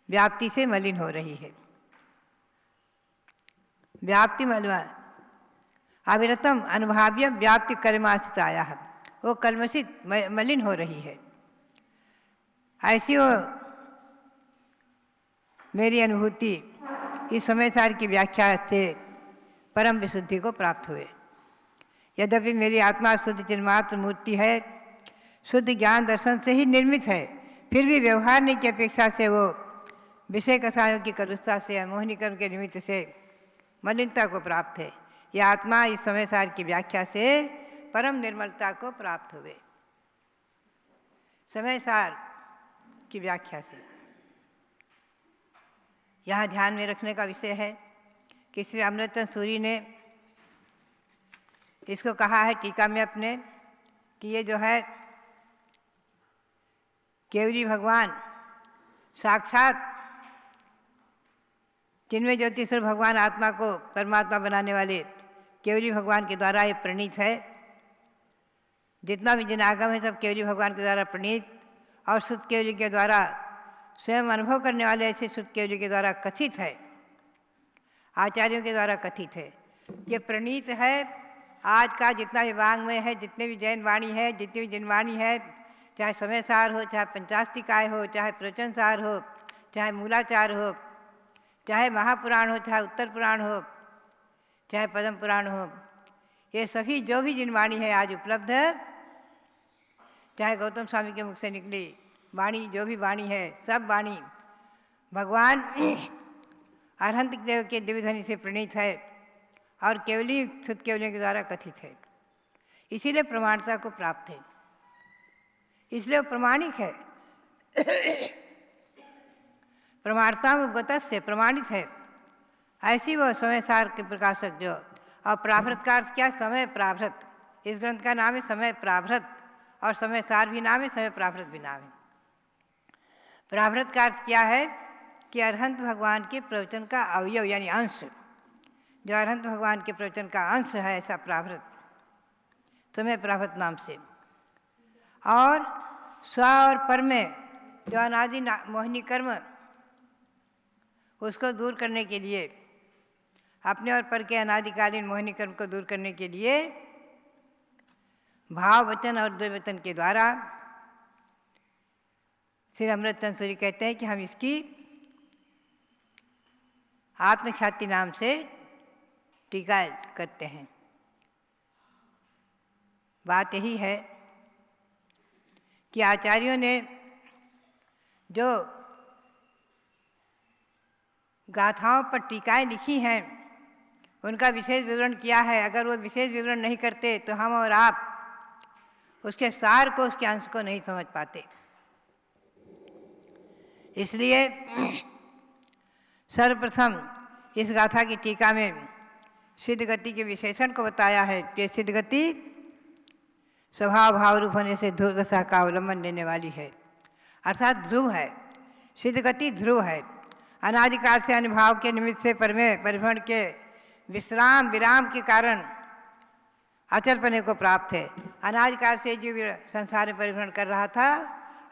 व्याप्ति से मलिन हो रही है। व्याप्ति अविरतम अनुभाव्य व्याप्ति कलमाश्रित आया है, वो कलमशित मलिन हो रही है। ऐसी वो मेरी अनुभूति इस समय सार की व्याख्या से परम विशुद्धि को प्राप्त हुए। यद्यपि मेरी आत्मा शुद्ध चिन्मात्र मूर्ति है, शुद्ध ज्ञान दर्शन से ही निर्मित है, फिर भी व्यवहारने की अपेक्षा से वो विषय कषायों की कलुषता से, मोहिनी कर्म के निमित्त से मलिनता को प्राप्त है। यह आत्मा इस समय सार की व्याख्या से परम निर्मलता को प्राप्त हुए। समय सार की व्याख्या से यहाँ ध्यान में रखने का विषय है कि श्री अमृतचंद्र सूरी ने इसको कहा है टीका में अपने कि ये जो है केवली भगवान साक्षात जिनमें ज्योतिषर भगवान आत्मा को परमात्मा बनाने वाले केवली भगवान के द्वारा ये प्रणीत है। जितना भी जिन आगम है सब केवली भगवान के द्वारा प्रणीत और शुद्ध केवली के द्वारा स्वयं अनुभव करने वाले ऐसे शुद्ध केवली के द्वारा कथित है, आचार्यों के द्वारा कथित है। ये प्रणीत है। आज का जितना भी वाङ्मय है, जितने भी जैन वाणी है, जितनी भी जिनवाणी है, चाहे समय सार हो, चाहे पंचास्तिकाय हो, चाहे प्रवचन सार हो, चाहे मूलाचार हो, चाहे महापुराण हो, चाहे उत्तर पुराण हो, चाहे पद्म पुराण हो, ये सभी जो भी जिनवाणी है आज उपलब्ध है, चाहे गौतम स्वामी के मुख से निकली वाणी, जो भी वाणी है, सब वाणी भगवान अरहंत देव के दिव्यधनी से प्रणीत है और केवली शुद्ध केवलियों के द्वारा कथित है। इसीलिए प्रमाणता को प्राप्त है, इसलिए वो प्रमाणिक है। प्रमाणता में गत से प्रमाणित है, ऐसी वो समय सार के प्रकाशक जो। और प्राभृत का अर्थ क्या? समय प्राभृत। इस ग्रंथ का नाम है समय प्राभृत, और समय सार भी नाम है, समय प्राभृत भी नाम है। प्राभृत का अर्थ क्या है कि अरहंत भगवान के प्रवचन का अवयव यानी अंश, जो अरहंत भगवान के प्रवचन का अंश है, ऐसा प्राभृत, समय प्राभृत नाम से। और स्व और पर में जो अनादि मोहिनी कर्म, उसको दूर करने के लिए, अपने और पर के अनादिकालीन मोहिनी कर्म को दूर करने के लिए भाव वचन और द्वैवचन के द्वारा श्री अमृतचंद सूरी कहते हैं कि हम इसकी आत्मख्याति नाम से टीका करते हैं। बात यही है कि आचार्यों ने जो गाथाओं पर टीकाएं लिखी हैं, उनका विशेष विवरण किया है। अगर वो विशेष विवरण नहीं करते तो हम और आप उसके सार को, उसके अंश को नहीं समझ पाते। इसलिए सर्वप्रथम इस गाथा की टीका में सिद्ध गति के विशेषण को बताया है कि सिद्ध गति स्वभाव भाव रूप होने से ध्रुव दशा का अवलंबन लेने वाली है, अर्थात ध्रुव है। सिद्ध गति ध्रुव है, अनादिकाल से अनुभाव के निमित्त से परमे परिभ्रमण के विश्राम विराम के कारण अचल पने को प्राप्त है। अनादिकाल से जो संसार में परिभ्रमण कर रहा था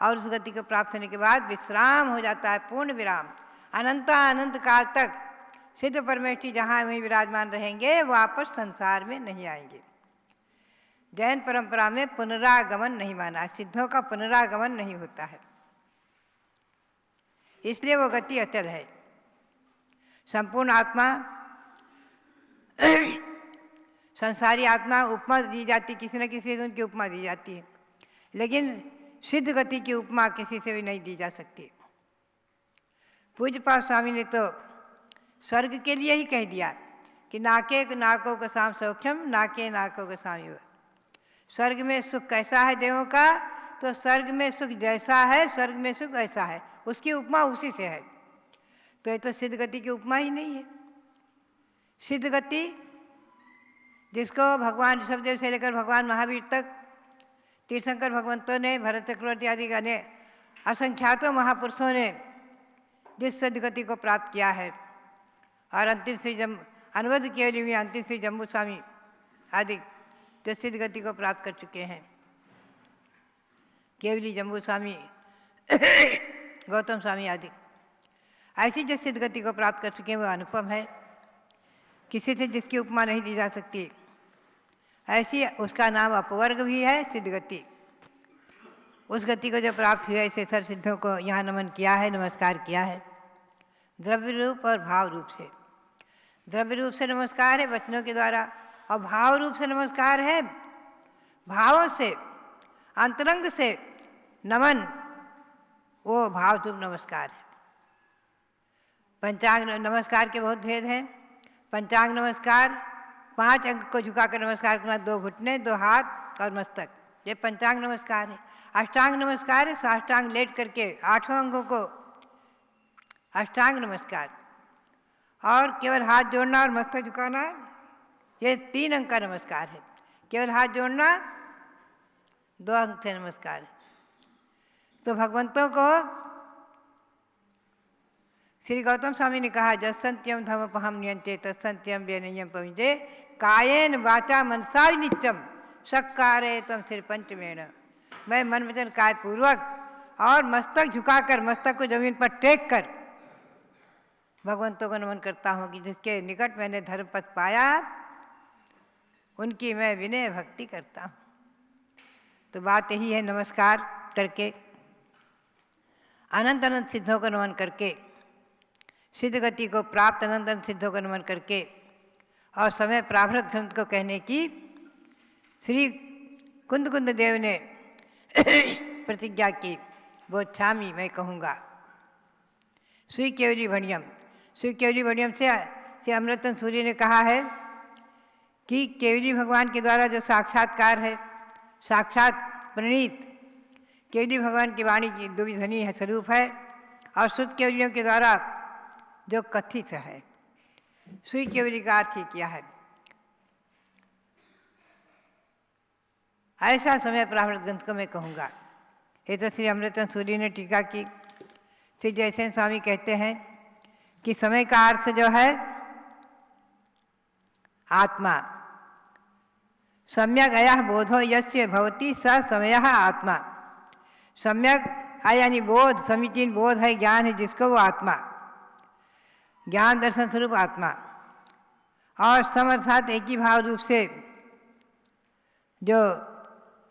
और उस गति को प्राप्त होने के बाद विश्राम हो जाता है, पूर्ण विराम। अनंत काल तक सिद्ध परमेष्ठी जहाँ वहीं विराजमान रहेंगे, वापस संसार में नहीं आएंगे। जैन परंपरा में पुनरागमन नहीं माना, सिद्धों का पुनरागमन नहीं होता है, इसलिए वो गति अचल है। संपूर्ण आत्मा संसारी आत्मा उपमा दी जाती, किसी न किसी से उनकी उपमा दी जाती है, लेकिन सिद्ध गति की उपमा किसी से भी नहीं दी जा सकती। पूज्यपाद स्वामी ने तो स्वर्ग के लिए ही कह दिया कि नाके नाकों का साम सौख्यम, नाके नाकों का साम युव। स्वर्ग में सुख कैसा है देवों का? तो स्वर्ग में सुख जैसा है, स्वर्ग में सुख ऐसा है, उसकी उपमा उसी से है। तो ये तो सिद्ध गति की उपमा ही नहीं है। सिद्ध गति जिसको भगवान ऋषभदेव से लेकर भगवान महावीर तक तीर्थंकर भगवंतों ने, भरत चक्रवर्ती आदि ने, असंख्यातों महापुरुषों ने जिस सिद्ध गति को प्राप्त किया है, और अंतिम श्री अनुवद केवली में अंतिम श्री जम्बू स्वामी आदि जो सिद्ध गति को प्राप्त कर चुके हैं, केवली जम्बू स्वामी गौतम स्वामी आदि, ऐसी जो सिद्ध गति को प्राप्त कर चुके हैं वो अनुपम है, किसी से जिसकी उपमा नहीं दी जा सकती। ऐसी उसका नाम अपवर्ग भी है सिद्ध गति। उस गति को जो प्राप्त हुआ, ऐसे सर सिद्धों को यहाँ नमन किया है, नमस्कार किया है, द्रव्य रूप और भाव रूप से। द्रव्य रूप से नमस्कार है वचनों के द्वारा, और भाव रूप से नमस्कार है भावों से, अंतरंग से नमन, वो भाव रूप नमस्कार है। पंचांग नमस्कार के बहुत भेद हैं। पंचांग नमस्कार 5 अंग को झुकाकर नमस्कार करना, 2 घुटने, 2 हाथ और मस्तक, ये पंचांग नमस्कार है। अष्टांग नमस्कार है साष्टांग लेट करके 8 अंगों को अष्टांग नमस्कार, और केवल हाथ जोड़ना और मस्तक झुकाना, ये 3 अंग का नमस्कार है। केवल हाथ जोड़ना 2 अंग से नमस्कार है। तो भगवंतों को श्री गौतम स्वामी ने कहा, जसंत्यम धमपहम नियंते तत्संत्यम व्यनियम पविजे कायेन वाचा मनसा नित्यम सक्कारे तम श्री पंचमेण। मैं मन वचन काय पूर्वक और मस्तक झुकाकर, मस्तक को जमीन पर टेक कर भगवंतों को नमन करता हूँ कि जिसके निकट मैंने धर्म पथ पाया, उनकी मैं विनय भक्ति करता हूँ। तो बात यही है, नमस्कार करके अनंत अनंत सिद्धों को नमन करके, सिद्ध गति को प्राप्त अनंत अनंत सिद्धों को नमन करके, और समय प्राभृत ग्रंथ को कहने की श्री कुंद देव ने प्रतिज्ञा की, वो छामी मैं कहूँगा। श्री केवली भणियम, श्री केवली भणियम से अमृतन सूर्य ने कहा है कि केवली भगवान के द्वारा जो साक्षात्कार है, साक्षात प्रणीत केवली भगवान की वाणी की द्विध्वनि है, स्वरूप है, और शुद्ध केवलियों के द्वारा जो कथित है, सुई केवली का अर्थ ही किया है। ऐसा समय प्रावृत ग्रंथ को मैं कहूँगा। ये तो श्री अमृतन सूरी ने टीका की। श्री जयसेन स्वामी कहते हैं कि समय का अर्थ जो है आत्मा, सम्यक अयः बोधो यस्य भवति स समयः आत्मा। सम्यक यानी बोध, समीचीन बोध है, ज्ञान है जिसको, वो आत्मा, ज्ञान दर्शन स्वरूप आत्मा। और सम अर्थात एक ही भाव रूप से जो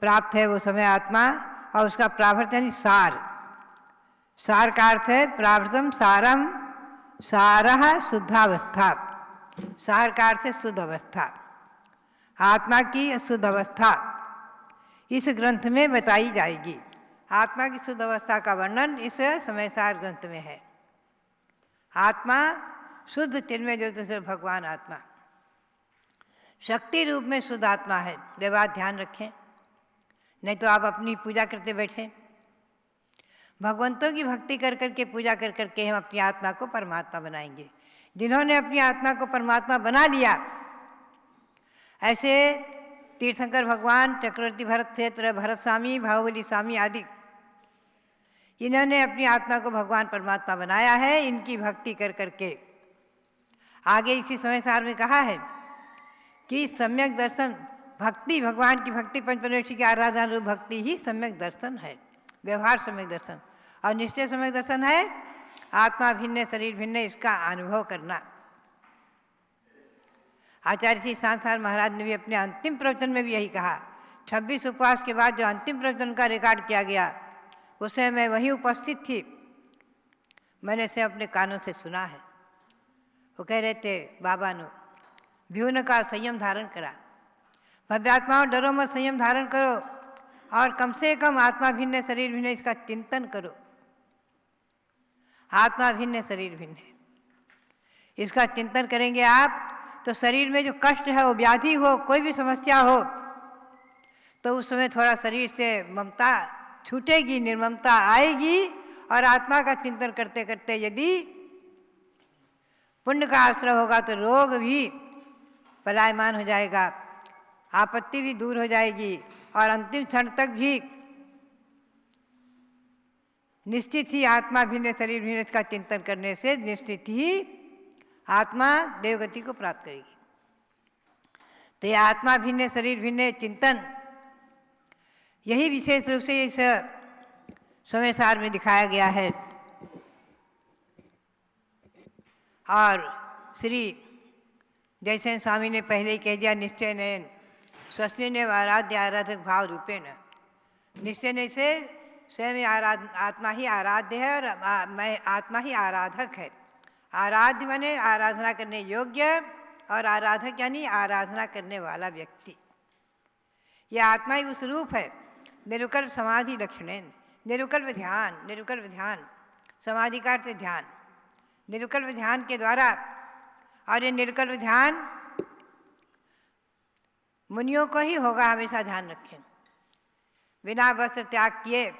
प्राप्त है वो समय आत्मा, और उसका प्रावर्त यानी सार। सार का अर्थ है प्रावृतम सारम, सारः शुद्धावस्था। सार का अर्थ है शुद्ध अवस्था, आत्मा की शुद्ध अवस्था इस ग्रंथ में बताई जाएगी। आत्मा की शुद्ध अवस्था का वर्णन इस समय सार ग्रंथ में है। आत्मा शुद्ध चिन्मय ज्योतिष भगवान आत्मा शक्ति रूप में शुद्ध आत्मा है। ये बात ध्यान रखें, नहीं तो आप अपनी पूजा करते बैठे। भगवंतों की भक्ति कर करके, पूजा कर करके हम अपनी आत्मा को परमात्मा बनाएंगे। जिन्होंने अपनी आत्मा को परमात्मा बना लिया, ऐसे तीर्थंकर भगवान, चक्रवर्ती भरत क्षेत्र, भरत स्वामी, बाहुबली स्वामी आदि, इन्होंने अपनी आत्मा को भगवान परमात्मा बनाया है। इनकी भक्ति कर करके आगे इसी समय सार में कहा है कि सम्यक दर्शन, भक्ति, भगवान की भक्ति, पंचपरमेश्वर की आराधना रूप भक्ति ही सम्यक दर्शन है। व्यवहार सम्यक दर्शन और निश्चय सम्यक दर्शन है आत्मा भिन्न शरीर भिन्न, इसका अनुभव करना। आचार्य श्री सांसार महाराज ने भी अपने अंतिम प्रवचन में भी यही कहा। 26 उपवास के बाद जो अंतिम प्रवचन का रिकॉर्ड किया गया, उसे मैं वहीं उपस्थित थी, मैंने इसे अपने कानों से सुना है। वो कह रहे थे, बाबा ने व्यून का संयम धारण करा, भव्यात्माओं डरो मत, संयम धारण करो, और कम से कम आत्मा भिन्न शरीर भिन्न इसका चिंतन करो। आत्मा भिन्न शरीर भिन्न है, इसका चिंतन करेंगे आप तो शरीर में जो कष्ट है, वो व्याधि हो, कोई भी समस्या हो, तो उस समय थोड़ा शरीर से ममता छूटेगी, निर्ममता आएगी, और आत्मा का चिंतन करते करते यदि पुण्य का आश्रय होगा तो रोग भी पलायमान हो जाएगा, आपत्ति भी दूर हो जाएगी, और अंतिम क्षण तक भी निश्चित ही आत्मा भिन्न शरीर भिन्न इसका चिंतन करने से निश्चित ही आत्मा देवगति को प्राप्त करेगी। तो यह आत्मा भिन्न शरीर भिन्न चिंतन, यही विशेष रूप से इस समय सार में दिखाया गया है। और श्री जयसेन स्वामी ने पहले ही कह दिया, निश्चय नयन स्वस्मिन आराध्य आराधक भाव रूपेण। निश्चय नय से स्वयं आत्मा ही आराध्य है, और मैं आत्मा ही आराधक है। आराध्य माने आराधना करने योग्य, और आराधक यानी आराधना करने वाला व्यक्ति। यह आत्मा ही उस रूप है। निरुकल्प समाधि लक्षणेन, निरुकल्प ध्यान, निरुकल्प ध्यान, समाधि का अर्थ ध्यान, निरुकल्प ध्यान के द्वारा। और ये निरुकल्प ध्यान मुनियों को ही होगा, हमेशा ध्यान रखें। बिना वस्त्र त्याग किए,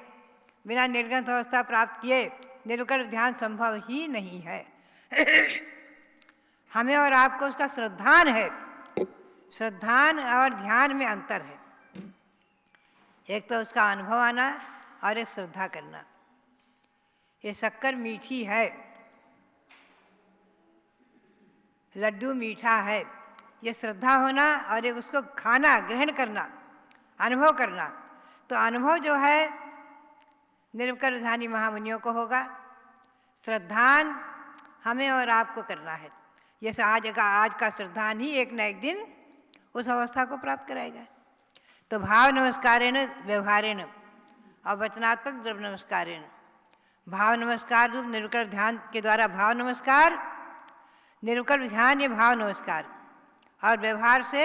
बिना निर्गंथ अवस्था प्राप्त किए निरुकल्प ध्यान संभव ही नहीं है। हमें और आपको उसका श्रद्धान है। श्रद्धान और ध्यान में अंतर है। एक तो उसका अनुभव आना और एक श्रद्धा करना। ये शक्कर मीठी है, लड्डू मीठा है, ये श्रद्धा होना, और एक उसको खाना, ग्रहण करना, अनुभव करना। तो अनुभव जो है निरुकल्प ध्यानी महामुनियों को होगा, श्रद्धान हमें और आपको करना है। जैसे आज का श्रद्धान ही एक न एक दिन उस अवस्था को प्राप्त कराएगा। तो भाव नमस्कारेण व्यवहारेण और वचनात्मक द्रव्य नमस्कारेण, भाव नमस्कार रूप निरुकल्प ध्यान के द्वारा भाव नमस्कार, निरुकल्प ध्यान ये भाव नमस्कार, और व्यवहार से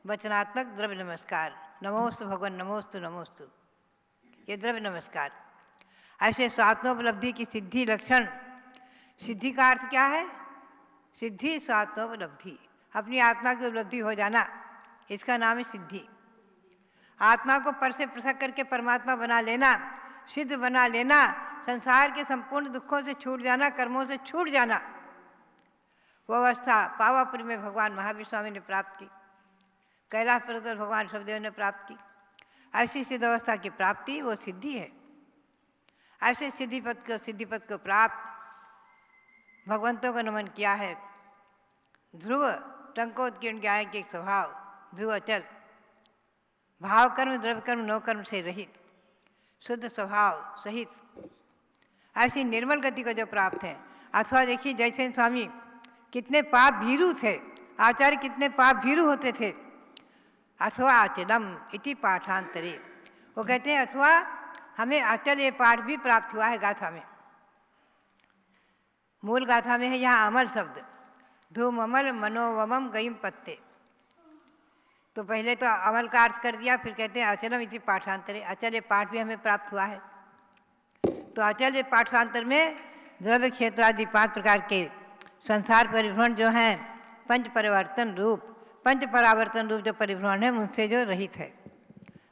वचनात्मक द्रव्य नमस्कार, नमोस्तु भगवान, नमोस्तु नमोस्तु, ये द्रव्य नमस्कार। ऐसे स्वात्मोपलब्धि की सिद्धि लक्षण। सिद्धि का अर्थ क्या है? सिद्धि स्वात्मोपलब्धि, अपनी आत्मा की उपलब्धि हो जाना, इसका नाम है सिद्धि। आत्मा को पर से पृथक करके परमात्मा बना लेना, सिद्ध बना लेना, संसार के संपूर्ण दुखों से छूट जाना, कर्मों से छूट जाना, वो अवस्था पावापुरी में भगवान महावीर स्वामी ने प्राप्त की, कैलाश पर्वत पर भगवान शबदेव ने प्राप्त की। ऐसी सिद्ध अवस्था की प्राप्ति वो सिद्धि है। ऐसे सिद्धिपद को प्राप्त भगवंतों को नमन किया है। ध्रुव टंकोत्कीर्ण ज्ञाय के एक स्वभाव, ध्रुव अचल, भाव कर्म द्रव्य कर्म नो कर्म से रहित, शुद्ध स्वभाव सहित ऐसी निर्मल गति को जो प्राप्त है। अथवा देखिए जयसेन स्वामी कितने पाप भीरु थे, आचार्य कितने पाप भीरु होते थे। अथवा अचलम इति पाठांतरे, वो कहते हैं अथवा हमें अचल ये पाठ भी प्राप्त हुआ है गाथा में। मूल गाथा में है यहाँ अमल शब्द, धूम अमल मनोवमम गईम पत्ते। तो पहले तो अमल का अर्थ कर दिया, फिर कहते हैं अचलम इति पाठांतरे, अचल ये पाठ भी हमें प्राप्त हुआ है। तो अचल ये पाठांतर में द्रव्य क्षेत्र आदि 5 प्रकार के संसार परिभ्रमण जो हैं, पंच परिवर्तन रूप, पंच परावर्तन रूप जो परिभ्रमण है उनसे जो रहित है।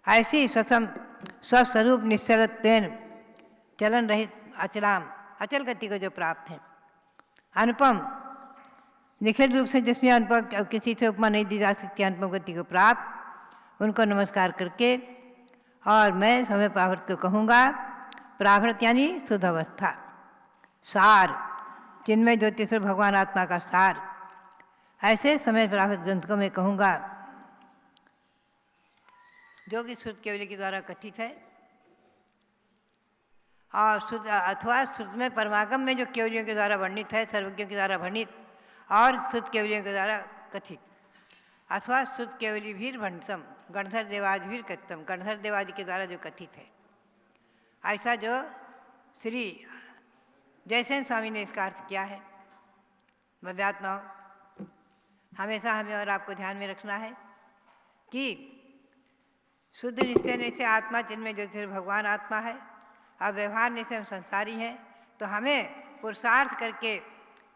ऐसी स्वस्वरूप निश्चलत्वेन चलन रहित अचलाम, अचल गति को जो प्राप्त है। अनुपम निखिल रूप से जिसमें अनुपम किसी से उपमा नहीं दी जा सकती, अनुपम गति को प्राप्त, उनको नमस्कार करके और मैं समय प्रावृत को कहूँगा। प्रावृत यानी शुद्ध अवस्था, सार, चिन्मय ज्योतिषर भगवान आत्मा का सार, ऐसे समय प्रावृत ग्रंथ को मैं कहूँगा जो कि श्रुत केवली के द्वारा कथित है। और श्रुत अथवा श्रुत में परमागम में जो केवलियों के द्वारा वर्णित है, सर्वज्ञों के द्वारा वर्णित और श्रुत केवलियों के द्वारा कथित। अथवा श्रुत केवली भी वर्णितम गणधर देवादि भी कथितम, गणधर देवादि के द्वारा जो कथित है। ऐसा जो श्री जयसेन स्वामी ने इसका अर्थ किया है। भव्यात्माओं, हमेशा हमें और आपको ध्यान में रखना है कि शुद्ध निश्चय से आत्मा जिनमें ज्योतिष भगवान आत्मा है और व्यवहार ने से हम संसारी हैं। तो हमें पुरुषार्थ करके,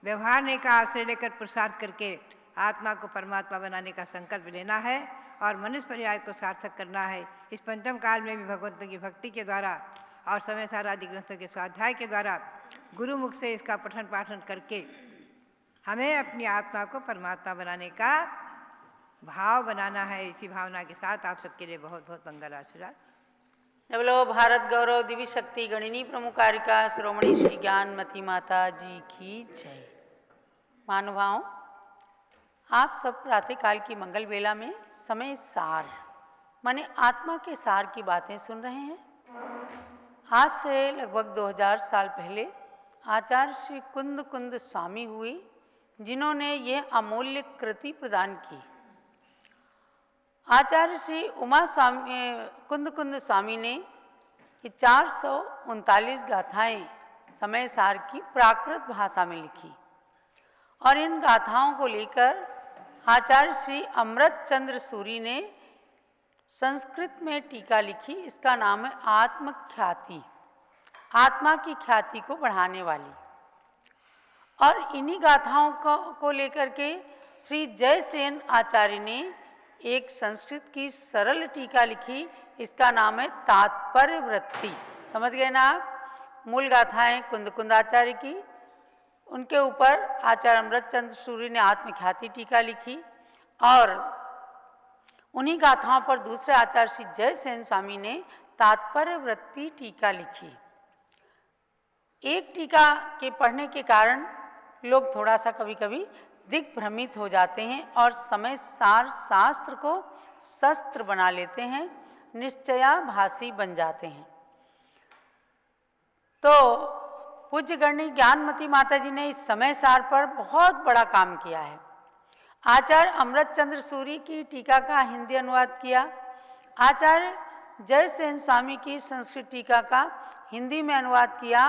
व्यवहार ने का आश्रय लेकर पुरुषार्थ करके आत्मा को परमात्मा बनाने का संकल्प लेना है और मनुष्य पर्याय को सार्थक करना है। इस पंचम काल में भी भगवंतों की भक्ति के द्वारा और समय सार आदि ग्रंथों के स्वाध्याय के द्वारा गुरुमुख से इसका पठन पाठन करके हमें अपनी आत्मा को परमात्मा बनाने का भाव बनाना है। इसी भावना के साथ आप सबके लिए बहुत बहुत मंगल आशीर्वाद। बोलो भारत गौरव दिव्य शक्ति गणिनी प्रमुखारिका शिरोमणि श्री ज्ञानमती माता जी की जय। महानुभावों, आप सब प्रातःकाल की मंगल वेला में समय सार माने आत्मा के सार की बातें सुन रहे हैं। आज से लगभग 2000 साल पहले आचार्य श्री कुंद स्वामी हुए, जिन्होंने ये अमूल्य कृति प्रदान की। आचार्य श्री उमा स्वामी कुंद स्वामी ने ये 439 गाथाएं समय सार की प्राकृत भाषा में लिखी और इन गाथाओं को लेकर आचार्य श्री अमृत चंद्र सूरी ने संस्कृत में टीका लिखी। इसका नाम है आत्मख्याति, आत्मा की ख्याति को बढ़ाने वाली। और इन्हीं गाथाओं को लेकर के श्री जयसेन आचार्य ने एक संस्कृत की सरल टीका लिखी। इसका नाम है तात्पर्य वृत्ति। समझ गए ना आप? मूल गाथाएं कुंदाचार्य की, उनके ऊपर आचार्य अमृतचंद्र सूरी ने आत्मख्याति टीका लिखी और उन्हीं गाथाओं पर दूसरे आचार्य श्री जयसेन स्वामी ने तात्पर्य वृत्ति टीका लिखी। एक टीका के पढ़ने के कारण लोग थोड़ा सा कभी कभी दिग्भ्रमित हो जाते हैं और समय सार शास्त्र को शस्त्र बना लेते हैं, निश्चयाभासी बन जाते हैं। तो पूज्य गणनी ज्ञानमती माता जी ने इस समय सार पर बहुत बड़ा काम किया है। आचार्य अमृतचंद्र सूरी की टीका का हिंदी अनुवाद किया, आचार्य जयसेन स्वामी की संस्कृत टीका का हिंदी में अनुवाद किया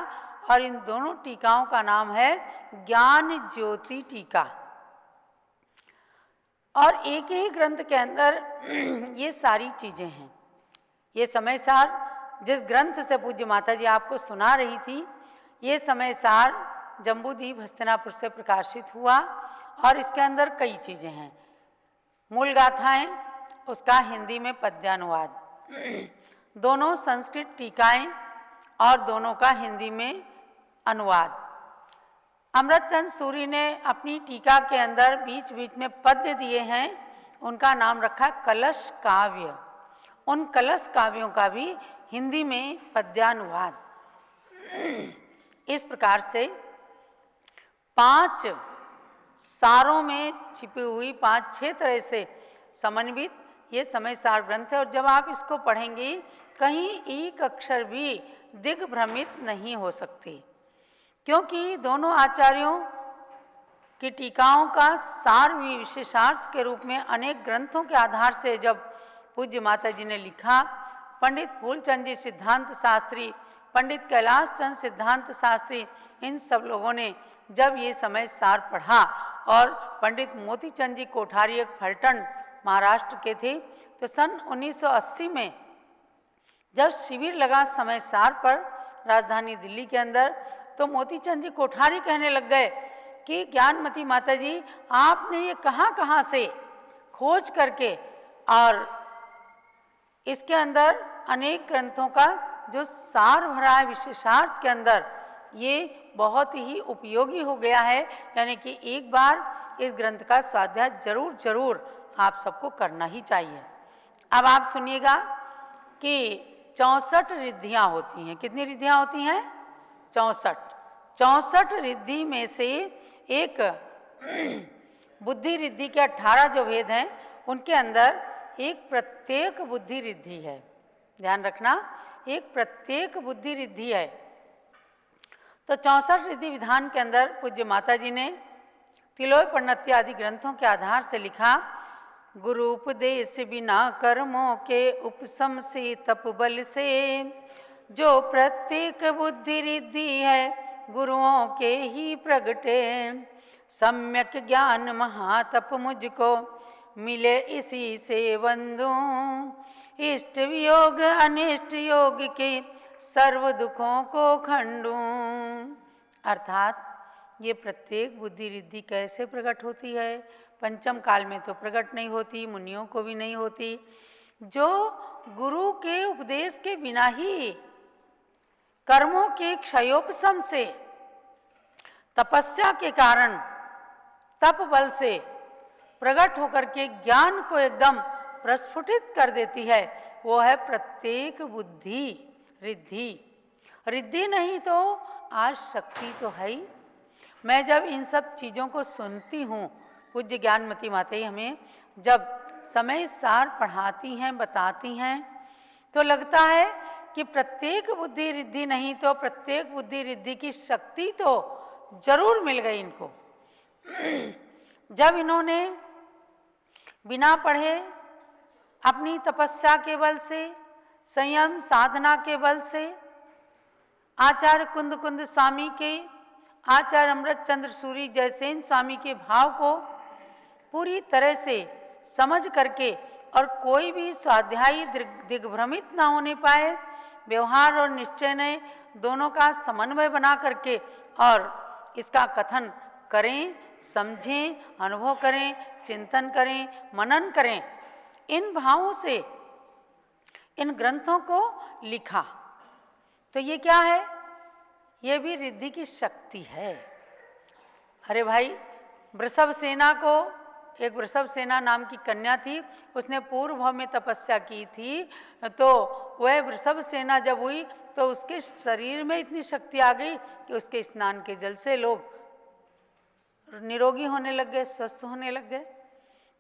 और इन दोनों टीकाओं का नाम है ज्ञान ज्योति टीका। और एक ही ग्रंथ के अंदर ये सारी चीज़ें हैं। ये समय सार जिस ग्रंथ से पूज्य माता जी आपको सुना रही थी, ये समय सार जम्बूद्वीप हस्तिनापुर से प्रकाशित हुआ और इसके अंदर कई चीज़ें हैं। मूल गाथाएं, उसका हिंदी में पद्यानुवाद, दोनों संस्कृत टीकाएं और दोनों का हिंदी में अनुवाद। अमृतचंद सूरी ने अपनी टीका के अंदर बीच बीच में पद्य दिए हैं, उनका नाम रखा कलश काव्य। उन कलश काव्यों का भी हिंदी में पद्यानुवाद। इस प्रकार से 5 सारों में छिपी हुई 5-6 तरह से समन्वित ये समय सार ग्रंथ है। और जब आप इसको पढ़ेंगे कहीं एक अक्षर भी दिग्भ्रमित नहीं हो सकती, क्योंकि दोनों आचार्यों की टीकाओं का सार भी विशेषार्थ के रूप में अनेक ग्रंथों के आधार से जब पूज्य माता जी ने लिखा, पंडित फूलचंद जी सिद्धांत शास्त्री, पंडित कैलाश चंद सिद्धांत शास्त्री, इन सब लोगों ने जब ये समय सार पढ़ा और पंडित मोतीचंद जी कोठारी एक फलटन महाराष्ट्र के थे, तो सन 1980 में जब शिविर लगा समय सार पर राजधानी दिल्ली के अंदर, तो मोतीचंद जी कोठारी कहने लग गए कि ज्ञानमती माता जी, आपने ये कहाँ से खोज करके और इसके अंदर अनेक ग्रंथों का जो सार भरा है विशेषार्थ के अंदर, ये बहुत ही उपयोगी हो गया है। यानी कि एक बार इस ग्रंथ का स्वाध्याय जरूर आप सबको करना ही चाहिए। अब आप सुनिएगा कि 64 रिद्धियाँ होती हैं। कितनी रिद्धियाँ होती हैं? 64 रिद्धि में से एक बुद्धि रिद्धि के 18 जो भेद हैं, उनके अंदर एक प्रत्येक बुद्धि रिद्धि है। ध्यान रखना, एक प्रत्येक बुद्धि रिद्धि है। तो 64 रिद्धि विधान के अंदर पूज्य माता जी ने तिलोय परिणति आदि ग्रंथों के आधार से लिखा, गुरु उपदेश बिना कर्मों के उपशम से तप बल से, जो प्रत्येक बुद्धि रिद्धि है गुरुओं के ही प्रगटे, सम्यक ज्ञान महातप मुझको मिले इसी से बंधु, इष्ट वियोग अनिष्ट योग के सर्व दुखों को खंडू। अर्थात ये प्रत्येक बुद्धि रिद्धि कैसे प्रकट होती है? पंचम काल में तो प्रकट नहीं होती, मुनियों को भी नहीं होती। जो गुरु के उपदेश के बिना ही कर्मों के क्षयोपशम से, तपस्या के कारण, तप बल से प्रकट होकर के ज्ञान को एकदम प्रस्फुटित कर देती है, वो है प्रत्येक बुद्धि रिद्धि। रिद्धि नहीं तो आज शक्ति तो है ही। मैं जब इन सब चीज़ों को सुनती हूँ, पूज्य ज्ञानमती माता जी हमें जब समय सार पढ़ाती हैं, बताती हैं, तो लगता है कि प्रत्येक बुद्धि रिद्धि नहीं तो प्रत्येक बुद्धि रिद्धि की शक्ति तो जरूर मिल गई इनको। जब इन्होंने बिना पढ़े अपनी तपस्या के बल से, संयम साधना के बल से, आचार्य कुंद स्वामी के, आचार्य अमृतचंद्र सूरी जयसेन स्वामी के भाव को पूरी तरह से समझ करके और कोई भी स्वाध्यायी दिग्भ्रमित ना होने पाए, व्यवहार और निश्चय ने दोनों का समन्वय बना करके और इसका कथन करें, समझें, अनुभव करें, चिंतन करें, मनन करें, इन भावों से इन ग्रंथों को लिखा। तो ये क्या है? ये भी रिद्धि की शक्ति है। अरे भाई, वृषभ सेना को, एक वृषभ सेना नाम की कन्या थी, उसने पूर्व भाव में तपस्या की थी, तो वह वृषभ सेना जब हुई तो उसके शरीर में इतनी शक्ति आ गई कि उसके स्नान के जल से लोग निरोगी होने लग गए, स्वस्थ होने लग गए।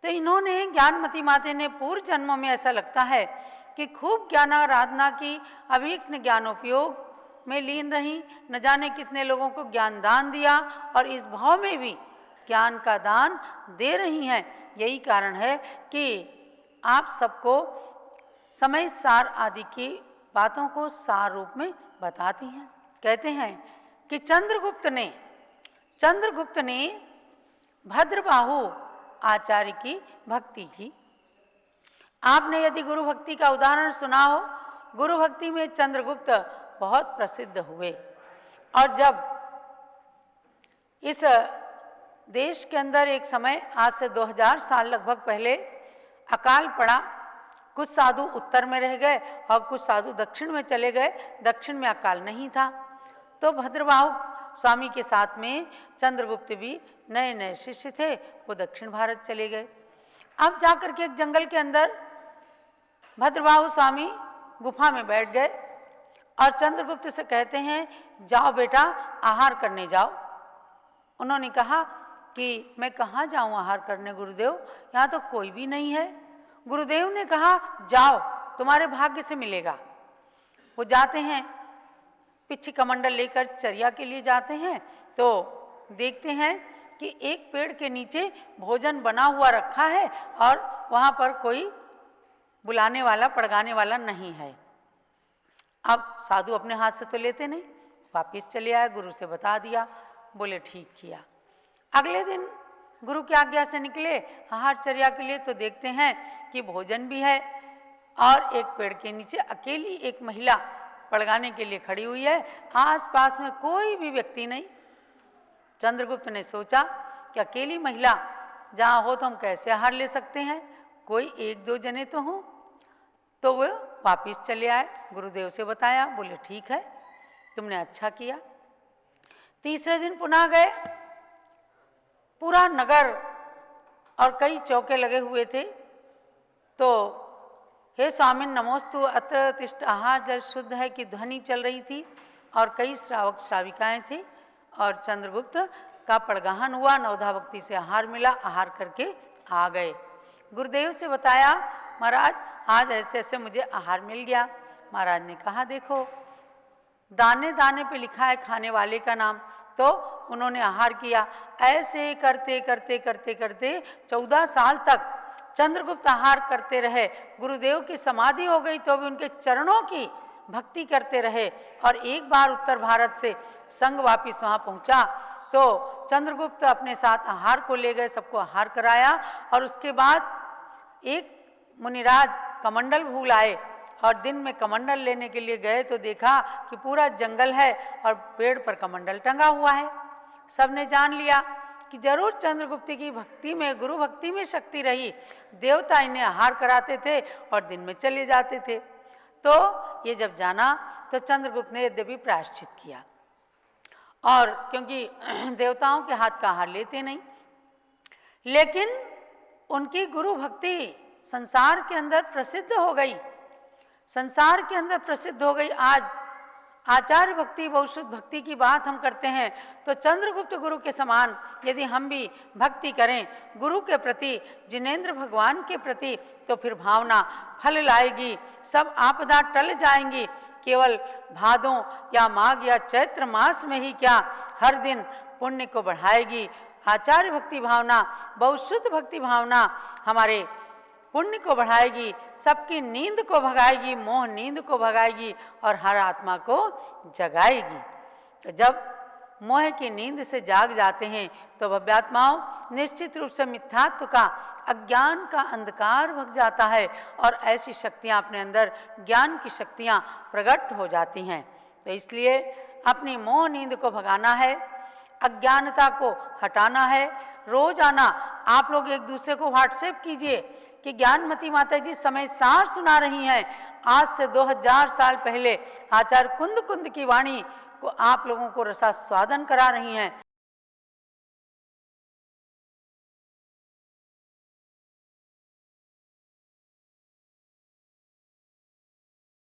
तो इन्होंने, ज्ञानमती माता ने पूर्व जन्मों में ऐसा लगता है कि खूब ज्ञानाराधना की, अभिज्ञ ज्ञानोपयोग में लीन रही, न जाने कितने लोगों को ज्ञान दान दिया और इस भाव में भी ज्ञान का दान दे रही हैं। यही कारण है कि आप सबको समय सार आदि की बातों को सार रूप में बताती हैं। कहते हैं कि चंद्रगुप्त ने भद्रबाहु आचार्य की भक्ति की। आपने यदि गुरु भक्ति का उदाहरण सुना हो, गुरु भक्ति में चंद्रगुप्त बहुत प्रसिद्ध हुए। और जब इस देश के अंदर एक समय आज से 2000 साल लगभग पहले अकाल पड़ा। कुछ साधु उत्तर में रह गए और कुछ साधु दक्षिण में चले गए। दक्षिण में अकाल नहीं था, तो भद्रबाहु स्वामी के साथ में चंद्रगुप्त भी नए नए शिष्य थे, वो दक्षिण भारत चले गए। अब जाकर के एक जंगल के अंदर भद्रबाहु स्वामी गुफा में बैठ गए और चंद्रगुप्त से कहते हैं, जाओ बेटा आहार करने जाओ। उन्होंने कहा कि मैं कहाँ जाऊँ आहार करने गुरुदेव, यहाँ तो कोई भी नहीं है। गुरुदेव ने कहा, जाओ तुम्हारे भाग्य से मिलेगा। वो जाते हैं, पिछी कमंडल लेकर चर्या के लिए जाते हैं, तो देखते हैं कि एक पेड़ के नीचे भोजन बना हुआ रखा है और वहाँ पर कोई बुलाने वाला पड़गाने वाला नहीं है। अब साधु अपने हाथ से तो लेते नहीं, वापिस चले आए, गुरु से बता दिया, बोले ठीक किया। अगले दिन गुरु की आज्ञा से निकले आहारचर्या के लिए, तो देखते हैं कि भोजन भी है और एक पेड़ के नीचे अकेली एक महिला पड़गाने के लिए खड़ी हुई है, आसपास में कोई भी व्यक्ति नहीं। चंद्रगुप्त ने सोचा कि अकेली महिला जहाँ हो तो हम कैसे आहार ले सकते हैं, कोई एक दो जने तो हों। तो वो वापिस चले आए, गुरुदेव से बताया, बोले ठीक है तुमने अच्छा किया। तीसरे दिन पुनः गए, पूरा नगर और कई चौके लगे हुए थे। तो हे स्वामिन नमोस्तु अत्र तिष्ठ आहार जल शुद्ध है की ध्वनि चल रही थी और कई श्रावक श्राविकाएं थे और चंद्रगुप्त का पड़गाहन हुआ, नवधा भक्ति से आहार मिला, आहार करके आ गए। गुरुदेव से बताया, महाराज आज ऐसे ऐसे मुझे आहार मिल गया। महाराज ने कहा, देखो दाने दाने पे लिखा है खाने वाले का नाम, तो उन्होंने आहार किया। ऐसे करते करते करते करते 14 साल तक चंद्रगुप्त आहार करते रहे। गुरुदेव की समाधि हो गई तो भी उनके चरणों की भक्ति करते रहे। और एक बार उत्तर भारत से संघ वापिस वहाँ पहुँचा तो चंद्रगुप्त अपने साथ आहार को ले गए, सबको आहार कराया। और उसके बाद एक मुनिराज कमंडल भूल आए और दिन में कमंडल लेने के लिए गए तो देखा कि पूरा जंगल है और पेड़ पर कमंडल टंगा हुआ है। सबने जान लिया कि जरूर चंद्रगुप्त की भक्ति में, गुरु भक्ति में शक्ति रही, देवता इन्हें आहार कराते थे और दिन में चले जाते थे। तो ये जब जाना तो चंद्रगुप्त ने यद्यपि प्रायश्चित किया, और क्योंकि देवताओं के हाथ का आहार लेते नहीं, लेकिन उनकी गुरु भक्ति संसार के अंदर प्रसिद्ध हो गई, संसार के अंदर प्रसिद्ध हो गई। आज आचार्य भक्ति, बहुश्रुत भक्ति की बात हम करते हैं तो चंद्रगुप्त गुरु के समान यदि हम भी भक्ति करें गुरु के प्रति, जिनेंद्र भगवान के प्रति, तो फिर भावना फल लाएगी, सब आपदा टल जाएंगी। केवल भादों या माघ या चैत्र मास में ही क्या, हर दिन पुण्य को बढ़ाएगी। आचार्य भक्ति भावना, बहुश्रुत भक्ति भावना हमारे पुण्य को बढ़ाएगी, सबकी नींद को भगाएगी, मोह नींद को भगाएगी और हर आत्मा को जगाएगी। तो जब मोह की नींद से जाग जाते हैं तो भव्यात्माओं निश्चित रूप से मिथ्यात्व का, अज्ञान का अंधकार भग जाता है और ऐसी शक्तियां अपने अंदर, ज्ञान की शक्तियां प्रकट हो जाती हैं। तो इसलिए अपनी मोह नींद को भगाना है, अज्ञानता को हटाना है। रोजाना आप लोग एक दूसरे को व्हाट्सएप कीजिए कि ज्ञानमती माता जी समय सार सुना रही हैं। आज से 2000 साल पहले आचार्य कुंद कुंद की वाणी को आप लोगों को रसास्वादन करा रही हैं।